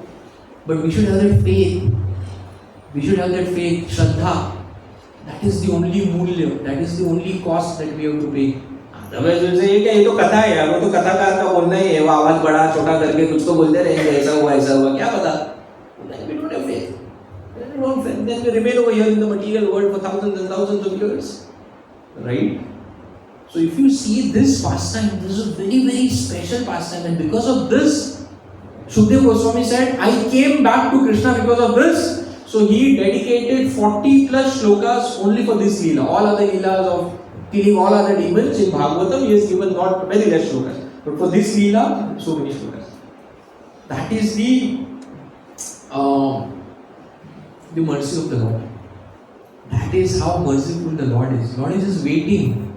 But we should have that faith. We should have that faith, Shraddha. That is the only मूल्य. That is the only cost that we have to pay. Otherwise, ये तो कथा है यार, वो तो कथा का बोलना ही है, वो आवाज बड़ा छोटा करके कुछ तो बोलते रहेंगे, ऐसा हुआ, क्या पता? Then we don't have faith. Then we remain over here in the material world for thousands and thousands of years. Right? So if you see this pastime, this is a very, very special pastime, and because of this, Shukdev Goswami said, I came back to Krishna because of this. So he dedicated 40 plus shlokas only for this Lila. All other Leelas of killing all other demons in Bhagavatam, he has given not very less shlokas. But for this Leela, so many shlokas. That is the mercy of the Lord. That is how merciful the Lord is. Lord is just waiting.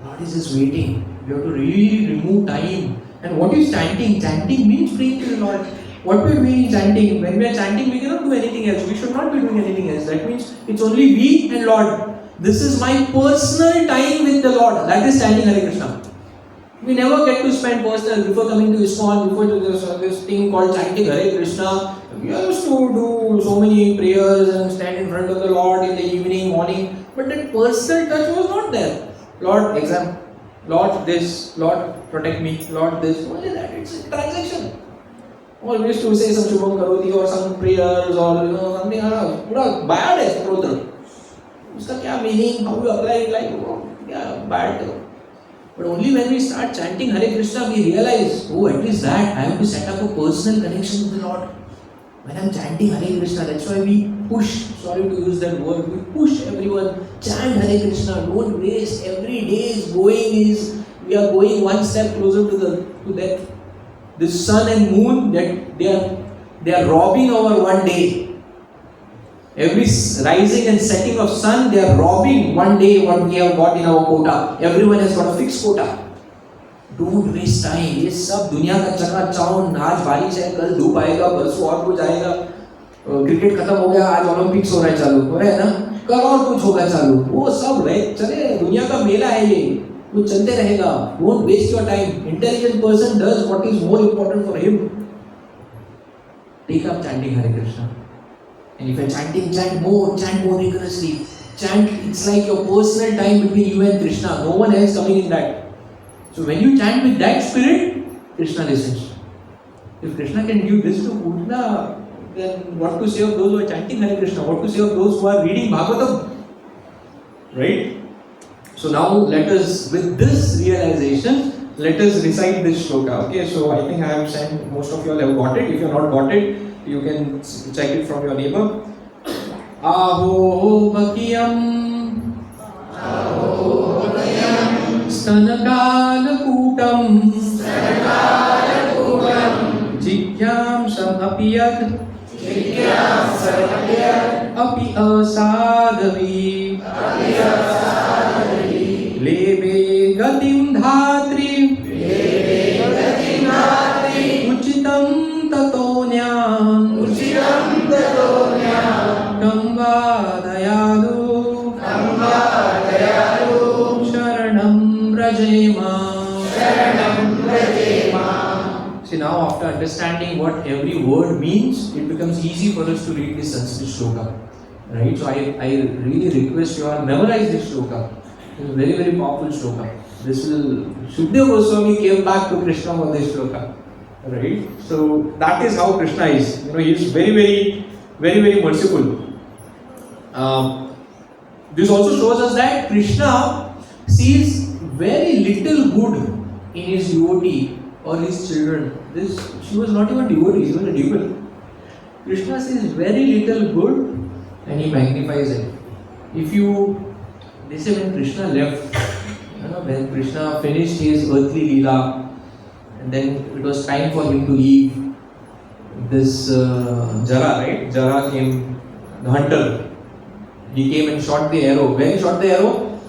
Lord is just waiting. We have to really remove time. And what is chanting? Chanting means praying to the Lord. What we are doing in chanting, when we are chanting, we cannot do anything else. We should not be doing anything else. That means it's only we and Lord. This is my personal time with the Lord. That is chanting Hare Krishna. We never get to spend personal before coming to ISKCON, before this thing called chanting Hare Krishna. We used to do so many prayers and stand in front of the Lord in the evening, morning. But that personal touch was not there. Lord, exam. Lord, this. Lord, protect me. Lord, this. Only that. It's a transaction. Or we used to say some Shubham Karoti or some prayers or something. Pura bad hai Protha. Uska kya meaning? How you apply it? Like, yeah, bad. But only when we start chanting Hare Krishna, we realize, oh, at least that I have to set up a personal connection with the Lord. When I'm chanting Hare Krishna, that's why we push, sorry to use that word, we push everyone, chant Hare Krishna, don't waste, every day we are going one step closer to death. This sun and moon, that they are robbing our one day. Every rising and setting of sun, they are robbing one day what we have got in our quota. Everyone has got a fixed quota. Don't waste time. ये सब दुनिया का चकाचौंध, आज बारिश है, कल धूप आएगा, परसों और कुछ आएगा, क्रिकेट खत्म हो गया, आज ओलंपिक्स हो रहा है चालू, हो रहा है ना, कल और कुछ होगा चालू, वो सब चले, दुनिया का मेला है ये, वो चलते रहेगा. Don't waste your time. Intelligent person does what is more important for him. Take up chanting Hare Krishna. And if you are chanting, chant more rigorously. Chant, it's like your personal time between you and Krishna. No one else coming in that. So when you chant with that spirit, Krishna listens. If Krishna can give this to Putna, then what to say of those who are chanting Hare Krishna? What to say of those who are reading Bhagavatam? Right? So now let us, with this realization, let us recite this shloka. Okay, so I think I have sent, most of you all have got it. If you have not got it, you can check it from your neighbor. Aho Bhakiyam Stanakalakutam Jigyam Samapiyad Api Asadavi Lebe Gatim Dhatri Uchitam Tatonyam Kamba Dayalu Sharanam Rajema. See, now after understanding what every word means, it becomes easy for us to read this Sanskrit shloka. Right? So I really request you all memorize this shloka. It's a very, very powerful shloka. This will, Shukdev Goswami came back to Krishna for this shloka. Right? So that is how Krishna is. He is very, very, very, very merciful. This also shows us that Krishna sees very little good in his devotee or his children. She was not even devotee, she was a devil. Krishna sees very little good and he magnifies it. They say when Krishna left, when Krishna finished his earthly Lila, and then it was time for him to leave, this Jara, right? Jara came, the hunter. He came and shot the arrow. When he shot the arrow?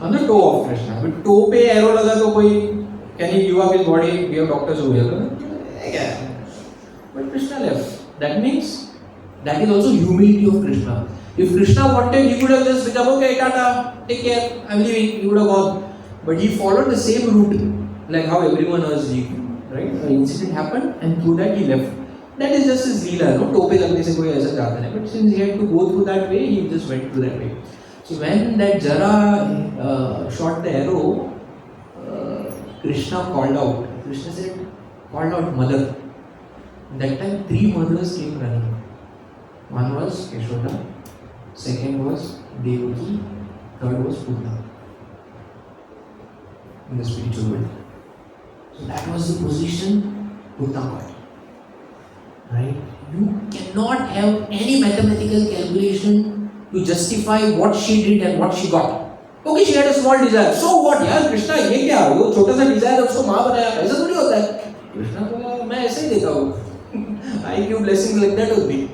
On the toe of Krishna. But toe pe arrow laga to koi, can he give up his body? We have doctors over here. But Krishna left. That means, that is also humility of Krishna. If Krishna wanted, he could have just become, okay, Tata, take care, I'm leaving. He would have gone. But he followed the same route, like how everyone else did. Right? An incident happened and through that he left. That is just his Lila, no? Tope lagne se koi aisa jata nahi. But since he had to go through that way, he just went through that way. So when that Jara shot the arrow, Krishna called out. Krishna called out mother. That time 3 mothers came running. One was Yashoda, second was Devaki, third was Putna. In the spiritual world. So that was the position Putna got. Right? You cannot have any mathematical calculation to justify what she did and what she got. Okay, she had a small desire. So what? यार कृष्णा ये क्या? वो छोटा सा desire उसको माँ बनाया. ऐसा थोड़ी होता है. कृष्णा बोला मैं ऐसे ही देता हूँ. I give blessings like that only.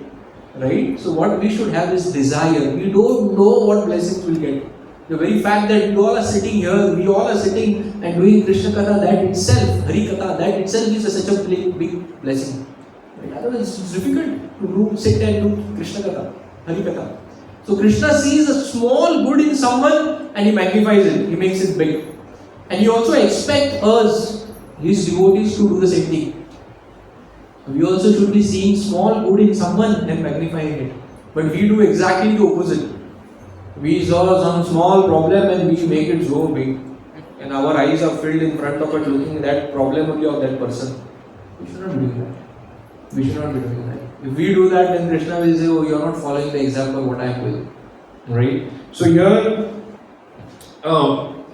Right? So what we should have is desire. We don't know what blessings we'll get. The very fact that we all are sitting here, we all are sitting and doing Krishna Katha, that itself, Hari Katha, that itself is such a big blessing. Otherwise, it's difficult to sit and do Krishna Katha, Hari Katha. So Krishna sees a small good in someone and he magnifies it, he makes it big. And he also expects us, his devotees, to do the same thing. We also should be seeing small good in someone and magnifying it. But we do exactly the opposite. We saw some small problem and we make it so big. And our eyes are filled in front of it looking at that problem only of that person. We should not be doing that. We should not be doing that. If we do that, then Krishna will say, oh, you are not following the example of what I am doing. Right? So here,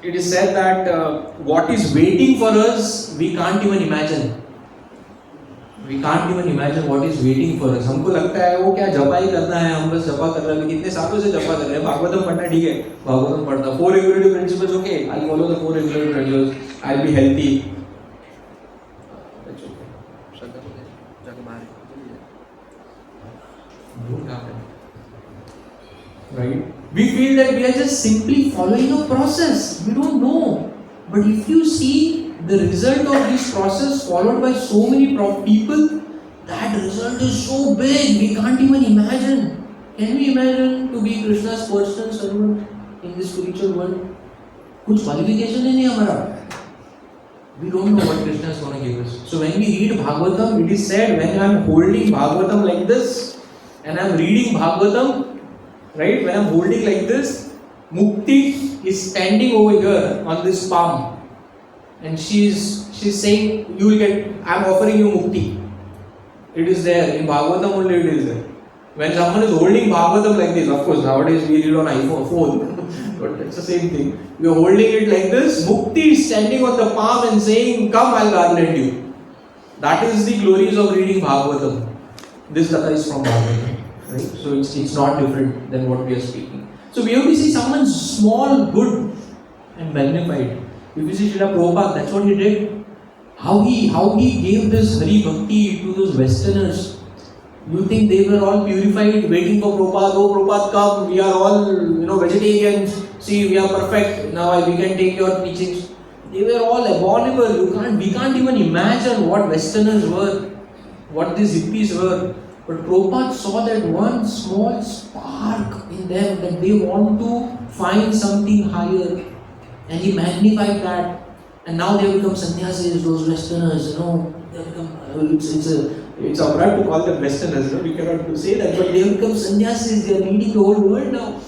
it is said that what is waiting for us, we can't even imagine. We can't even imagine what is waiting for us. हमको लगता है वो क्या जपा ही करना है, हम बस जपा कर रहे हैं. कितने सालों से जपा कर रहे हैं. भागवतम पढ़ना ठीक है, भागवतम पढ़ना. 4 regulative principles, okay, I'll follow the 4 regulative principles. I'll be healthy. That's okay. श्रद्धा को जाके बाहर. Right? We feel that we are just simply following a process. We don't know. But if you see the result of this process followed by so many people, that result is so big, we can't even imagine. Can we imagine to be Krishna's personal servant in this spiritual world? कुछ qualification ही नहीं हमारा. We don't know what Krishna is going to give us. So when we read Bhagavatam, it is said, when I am holding Bhagavatam like this, and I am reading Bhagavatam, right, when I am holding like this, Mukti is standing over here on this palm. And she's saying, you will get, I am offering you Mukti. It is there, in Bhagavatam only it is there. When someone is holding Bhagavatam like this, of course nowadays we read on iPhone, but it's the same thing. We are holding it like this, Mukti is standing on the palm and saying, come, I will garland you. That is the glories of reading Bhagavatam. This Katha is from Bhagavatam, right? So it's not different than what we are speaking. So we have to see someone small, good and magnified. If you see Srila Prabhupada, that's what he did. How he gave this Hari Bhakti to those Westerners. You think they were all purified, waiting for Prabhupada? Oh, Prabhupada, come, we are all vegetarians. See, we are perfect. Now we can take your teachings. They were all abominable. We can't even imagine what Westerners were, what these hippies were. But Prabhupada saw that one small spark in them, that they want to find something higher. And he magnified that. And now they have become sannyasis, those Westerners, they have become, it's alright to call them Westerners, we cannot say that, but they have become sannyasis, they are leading the whole world now.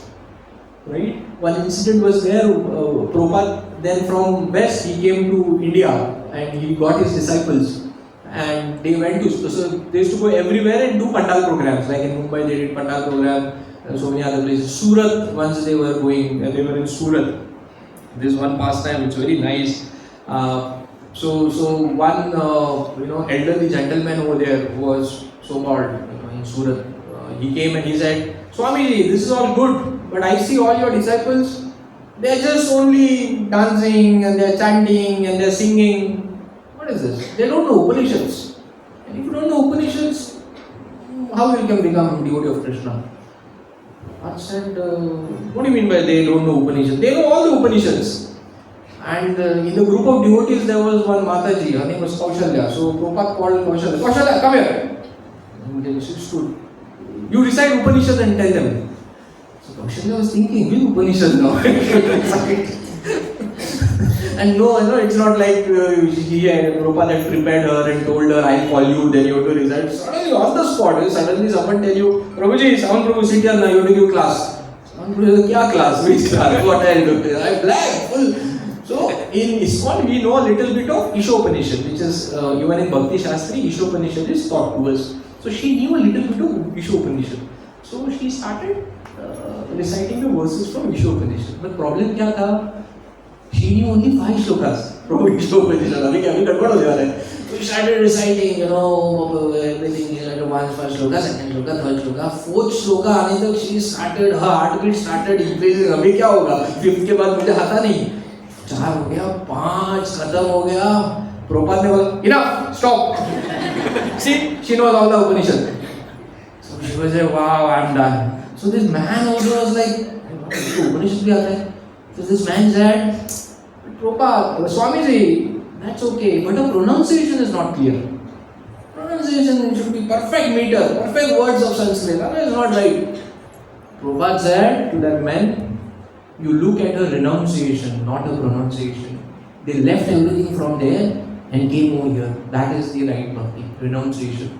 Right? One incident was there, Prabhupada, then from West, he came to India and he got his disciples. And they went to, so they used to go everywhere and do Pandal programs. Like in Mumbai, they did Pandal program, and so many other places. Surat, once they were going, they were in Surat. This one pastime, it's very nice. So one elderly gentleman over there who was so called in Surat, he came and he said, Swamiji, this is all good, but I see all your disciples, they are just only dancing and they are chanting and they are singing. What is this? They don't know Upanishads. And if you don't know Upanishads, how you can become devotee of Krishna? I said, what do you mean by they don't know Upanishads? They know all the Upanishads. And in the group of devotees, there was one Mataji, her name was Kaushalya. So Prabhupada called Kaushalya, Kaushalya, come here. And she stood. You recite Upanishads and tell them. So Kaushalya was thinking, which Upanishads now? And no, it's not like Prabhupada had prepared her and told her, I'll call you, then you have to recite. Suddenly on the spot, suddenly someone tell you, Prabhuji, Saman Prabhu, sit here now, you have to give class. Saman Prabhu, kya class? Which class? What I'll do? I'm black, full. So in ISKCON, we know a little bit of Ishopanishad, which is even in Bhakti Shastri, Ishopanishad is taught to us. So she knew a little bit of Ishopanishad. So she started reciting the verses from Ishopanishad. But problem kya tha? She knew only 5 shlokas from Ishopanishad. So she started reciting, everything, one first shloka, second shloka, third shloka, fourth shloka आने तक she started, her heartbeat started increasing. अभी क्या होगा? 5th के बाद मुझे आता नहीं. 4 हो गया, 5 खत्म हो गया. Prabhupada ने बोला, enough, stop. See, she knows all the Upanishad. So she was like, wow, I'm done. So this man also was like, Upanishad भी आता है. So this man said, Prabhupada, Swamiji, that's okay, but the pronunciation is not clear. Pronunciation should be perfect meter, perfect words of Sanskrit. That is not right. Prabhupada said to that man, you look at her renunciation, not her pronunciation. They left everything from there and came over here. That is the right bhakti, renunciation.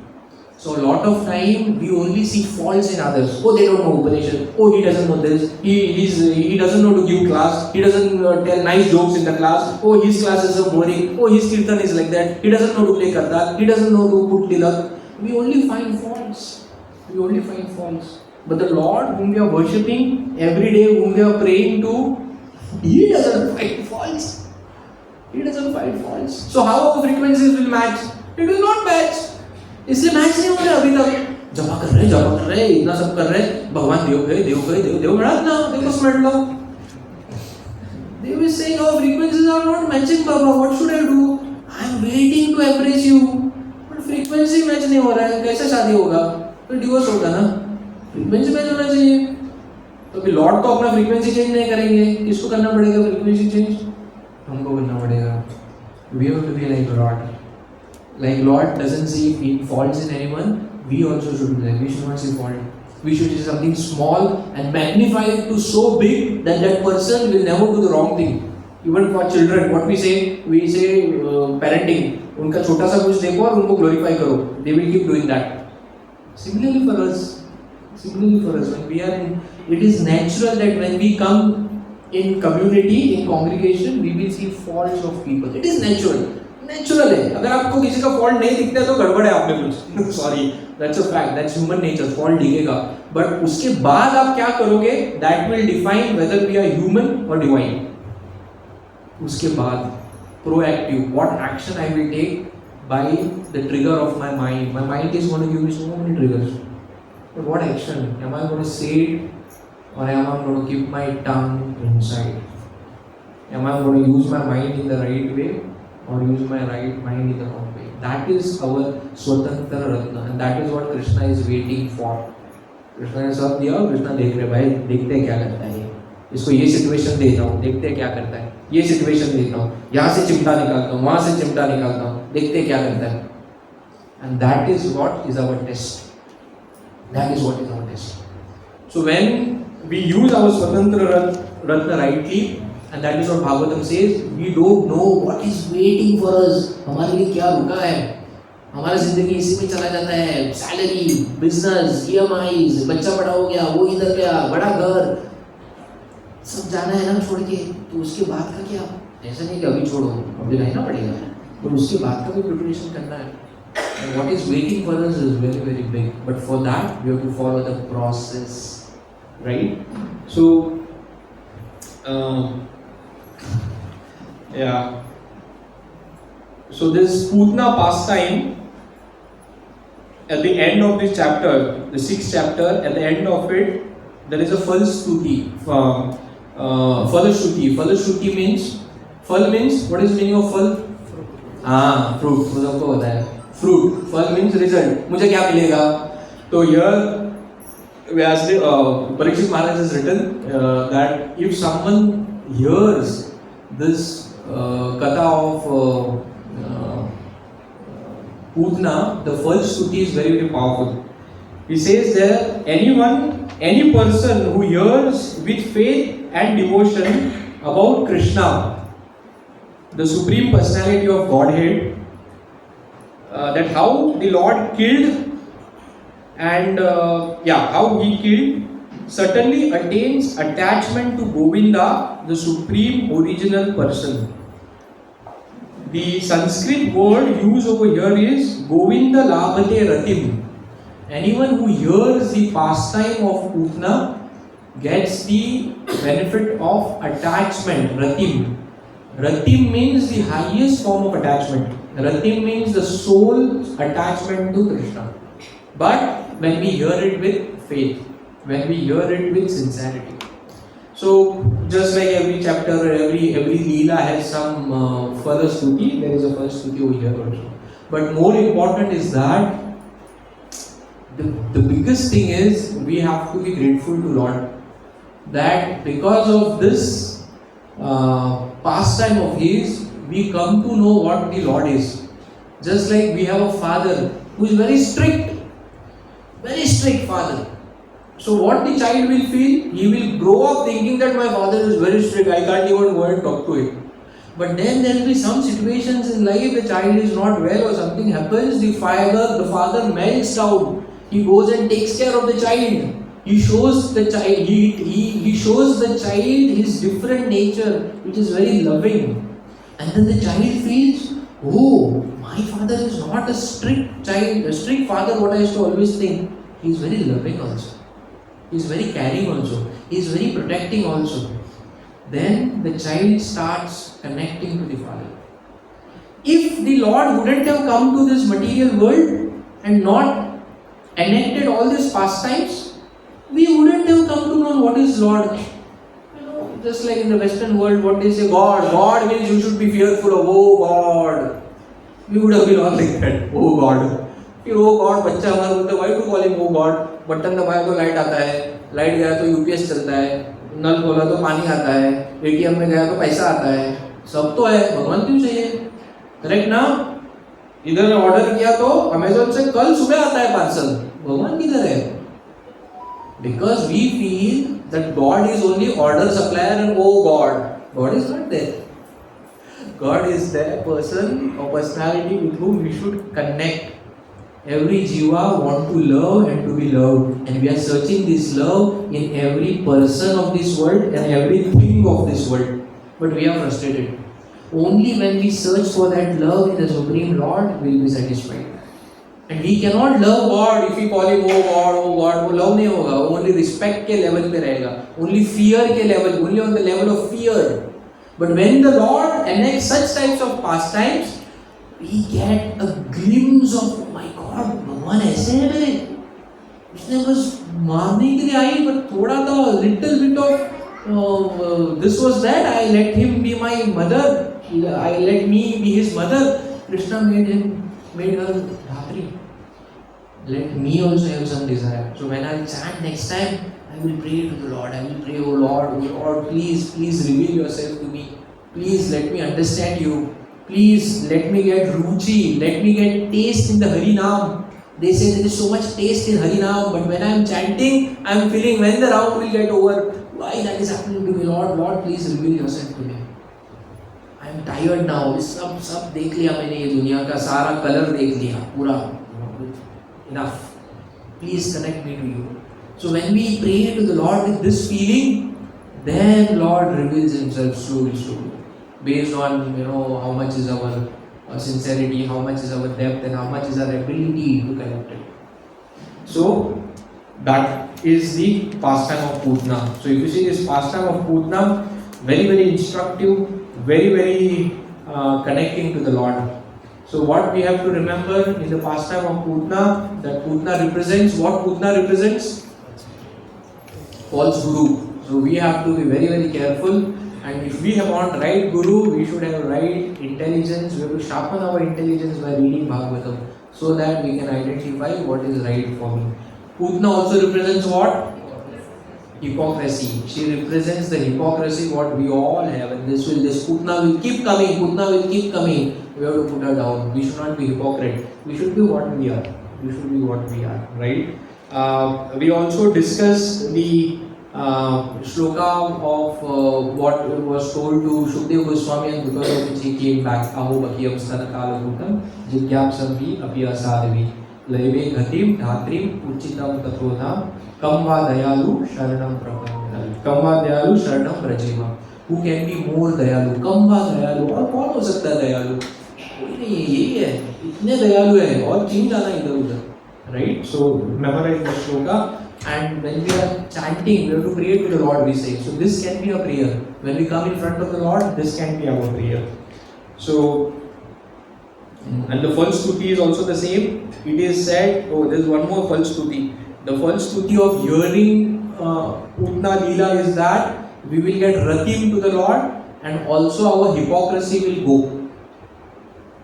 So a lot of time we only see faults in others. Oh, they don't know Upanishad. Oh, he doesn't know this. He doesn't know to give class. He doesn't tell nice jokes in the class. Oh, his class is so boring. Oh, his kirtan is like that. He doesn't know to play Katha. He doesn't know to put tilak. We only find faults. But the Lord whom we are worshipping every day, whom we are praying to, He doesn't find faults. So how our frequencies will match? It will not match. इसलिए match नहीं हो रहा अभी तक. जपा कर रहे, इतना सब कर रहे, भगवान देव मिळत ना, देव कसं मिळलं? Dev is saying our frequencies are not matching, Baba. What should I do? I am waiting to embrace you. But frequency match नहीं हो रहा है, कैसे शादी होगा? तो डिवोर्स होगा ना. फ्रीक्वेंसी मैच होना चाहिए. तो अभी लॉर्ड तो अपना फ्रीक्वेंसी चेंज नहीं करेंगे. किसको करना पड़ेगा फ्रीक्वेंसी चेंज? हमको करना पड़ेगा. We have to be like Lord. Like Lord doesn't see faults in anyone. We also should do that. We should not see fault. We should see something small and magnify it to so big that that person will never do the wrong thing. Even for children, what we say parenting. उनका छोटा सा कुछ देखो और उनको glorify करो. They will keep doing that. Similarly for us, when we are in, it is natural that when we come in community, in congregation, we will see faults of people. It is natural है. अगर आपको किसी का fault नहीं दिखता है तो गड़बड़ है आप में कुछ. Sorry, that's a fact, that's human nature. Fault दिखेगा, बट उसके बाद आप क्या करोगे, that will define whether we are human और डिवाइन. उसके बाद proactive, what action I will take by the trigger of my mind. My mind is going to give me so many triggers. But what action am I going to say it और am I going to keep my tongue inside? M I going to use my mind in the right way or use my right mind in the wrong way? That is our Swatantra Ratna, and that is what Krishna is waiting for. Krishna ने सब दिया, कृष्णा देख रहे भाई, देखते हैं क्या करता है. इसको ये सिचुएशन देता हूँ, देखते हैं क्या करता है. ये सिचुएशन देता हूँ, यहाँ से चिमटा निकालता हूँ, वहाँ से चिमटा निकालता हूँ, देखते हैं क्या करता है. And that is what is our test. That is what is our test. So when we use our Swatantra Ratna rightly, and that is what Bhagavatam says, we don't know what is waiting for us. हमारे लिए क्या रुका है. हमारा जिंदगी इसी में चला जाता है. सैलरी, बिजनेस, EMIs, बच्चा बड़ा हो गया, वो इधर गया, बड़ा घर, सब जाना है ना छोड़ के. तो उसके बाद का क्या? ऐसा नहीं कि अभी छोड़ो, अभी रहना पड़ेगा, तो उसके बाद का भी प्रिपरेशन करना है. And what is waiting for us is very very big. But for that we have to follow the process, right? So yeah. So this Putna pastime, at the end of this chapter, the 6th chapter, at the end of it, there is a Falshruti. Falshruti. Falshruti means, Fal means, what is the meaning of Fal? Fruit. मुझे आपको पता है. Fruit. Fal means result. मुझे क्या मिलेगा? तो here, as Parikshit Maharaj has written that if someone hears this Katha of Putna, the first Shruti is very very powerful. He says there, any person who hears with faith and devotion about Krishna, the Supreme Personality of Godhead, that how the Lord killed and how he killed, certainly attains attachment to Govinda, the Supreme Original Person. The Sanskrit word used over here is Govinda Labhate Ratim. Anyone who hears the pastime of Putna gets the benefit of attachment, Ratim. Ratim means the highest form of attachment. Ratim means the soul's attachment to Krishna. But when we hear it with faith, when we hear it with sincerity. So just like every chapter, every Lila has some further Shruti, there is a first Shruti over here also. But more important is that the biggest thing is we have to be grateful to Lord that because of this pastime of His, we come to know what the Lord is. Just like we have a father who is very strict father. So what the child will feel, he will grow up thinking that my father is very strict, I can't even go and talk to him. But then there will be some situations in life, the child is not well or something happens, the father melts down. He goes and takes care of the child. He shows the child, he shows the child his different nature, which is very loving. And then the child feels, oh, my father is not a strict child, a strict father, what I used to always think. He is very loving also. He is very caring also. He is very protecting also. Then the child starts connecting to the Father. If the Lord wouldn't have come to this material world and not enacted all these pastimes, we wouldn't have come to know what is Lord. Just like in the Western world, what they say, God. God means you should be fearful of, oh God. We would have been all like that, oh God. Oh God, बच्चा हमारा बोलता है, why to call him oh God? Button दबाया तो light आता है, light गया तो यूपीएस चलता है, नल खोला तो पानी आता है, एटीएम में गया तो पैसा आता है, सब तो है, भगवान क्यों चाहिए? करेक्ट ना? इधर ऑर्डर किया तो अमेज़न से कल सुबह आता है पार्सल, भगवान किधर है? Because we feel that God is only order supplier and oh God. God is not there. God is the person or personality with whom we should connect. Every jiva want to love and to be loved, and we are searching this love in every person of this world and everything of this world. But we are frustrated. Only when we search for that love in the Supreme Lord, we will be satisfied. And we cannot love God if we call him oh God, oh God. वो love नहीं होगा. Only respect के level पे रहेगा. Only fear के level, only on the level of fear. But when the Lord enacts such types of pastimes, we get a glimpse of oh my God, भगवान ऐसे है मेरे. उसने बस मारने के लिए आई, but थोड़ा सा little bit of this was that. I let him be my mother. I let me be his mother. Krishna made her Dhatri. Let me also have some desire. So when I chant next time, I will pray to the Lord. I will pray, oh Lord, please reveal yourself to me. Please let me understand you. Please let me get ruchi. Let me get taste in the Hari Naam. They say there is so much taste in Hari Naam, but when I am chanting, I am feeling when the round will get over. Why that is happening to me, Lord, please reveal yourself to me. I am tired now. सब देख लिया मैंने ये दुनिया का सारा colour देख लिया पूरा. Enough. Please connect me to you. So when we pray to the Lord with this feeling, then Lord reveals Himself slowly, based on how much is our sincerity, how much is our depth, and how much is our ability to connect it. So that is the pastime of Putna. So if you see this pastime of Putna, very very instructive, very very connecting to the Lord. So what we have to remember in the pastime of Putna, that Putna represents what? Putna represents false guru. So we have to be very very careful, and if we have want right guru, we should have right intelligence. We have to sharpen our intelligence by reading Bhagavatam, so that we can identify what is right for me. Putna also represents what? Hypocrisy. She represents the hypocrisy what we all have, and this Putna will keep coming. Putna will keep coming. We have to put her down. We should not be hypocrite. We should be what we are. We should be what we are. Right? We also discussed the shloka of what was told to Shukdev Goswami, and because of which he came back. Aho bakiyam stanakala bhutam jigyapsam hi apyasadvi laive ghatim dhatrim uchitam tatrodham kamva dayalu sharanam prabham kamva dayalu sharanam prajima. Who can be more dayalu? Kamva dayalu. और कौन हो सकता है दयालु? कोई नहीं, यही है. इतने दयालु है और क्यों जाना इधर उधर? Right? So memorize the shloka, and when we are chanting, we have to pray to the Lord. We say so. This can be a prayer. When we come in front of the Lord, this can be our prayer. So, and the false stuti is also the same. It is said. Oh, there is one more false stuti. The false stuti of hearing Putna Lila is that we will get ratim to the Lord, and also our hypocrisy will go.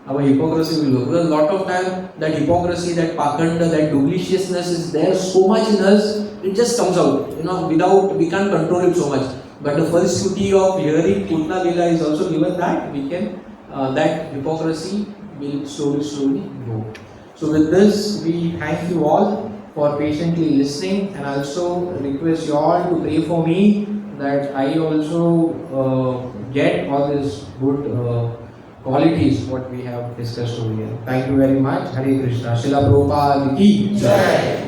Our hypocrisy will go. Because a lot of time that hypocrisy, that pakanda, that dupliciousness is there so much in us, it just comes out. Without, we can't control it so much. But the first duty of hearing Putna Lila is also given that we can, that hypocrisy will slowly go. So with this, we thank you all for patiently listening, and also request you all to pray for me that I also get all these good qualities what we have discussed over here. Thank you very much. Hare Krishna. Srila Prabhupada ki Jai.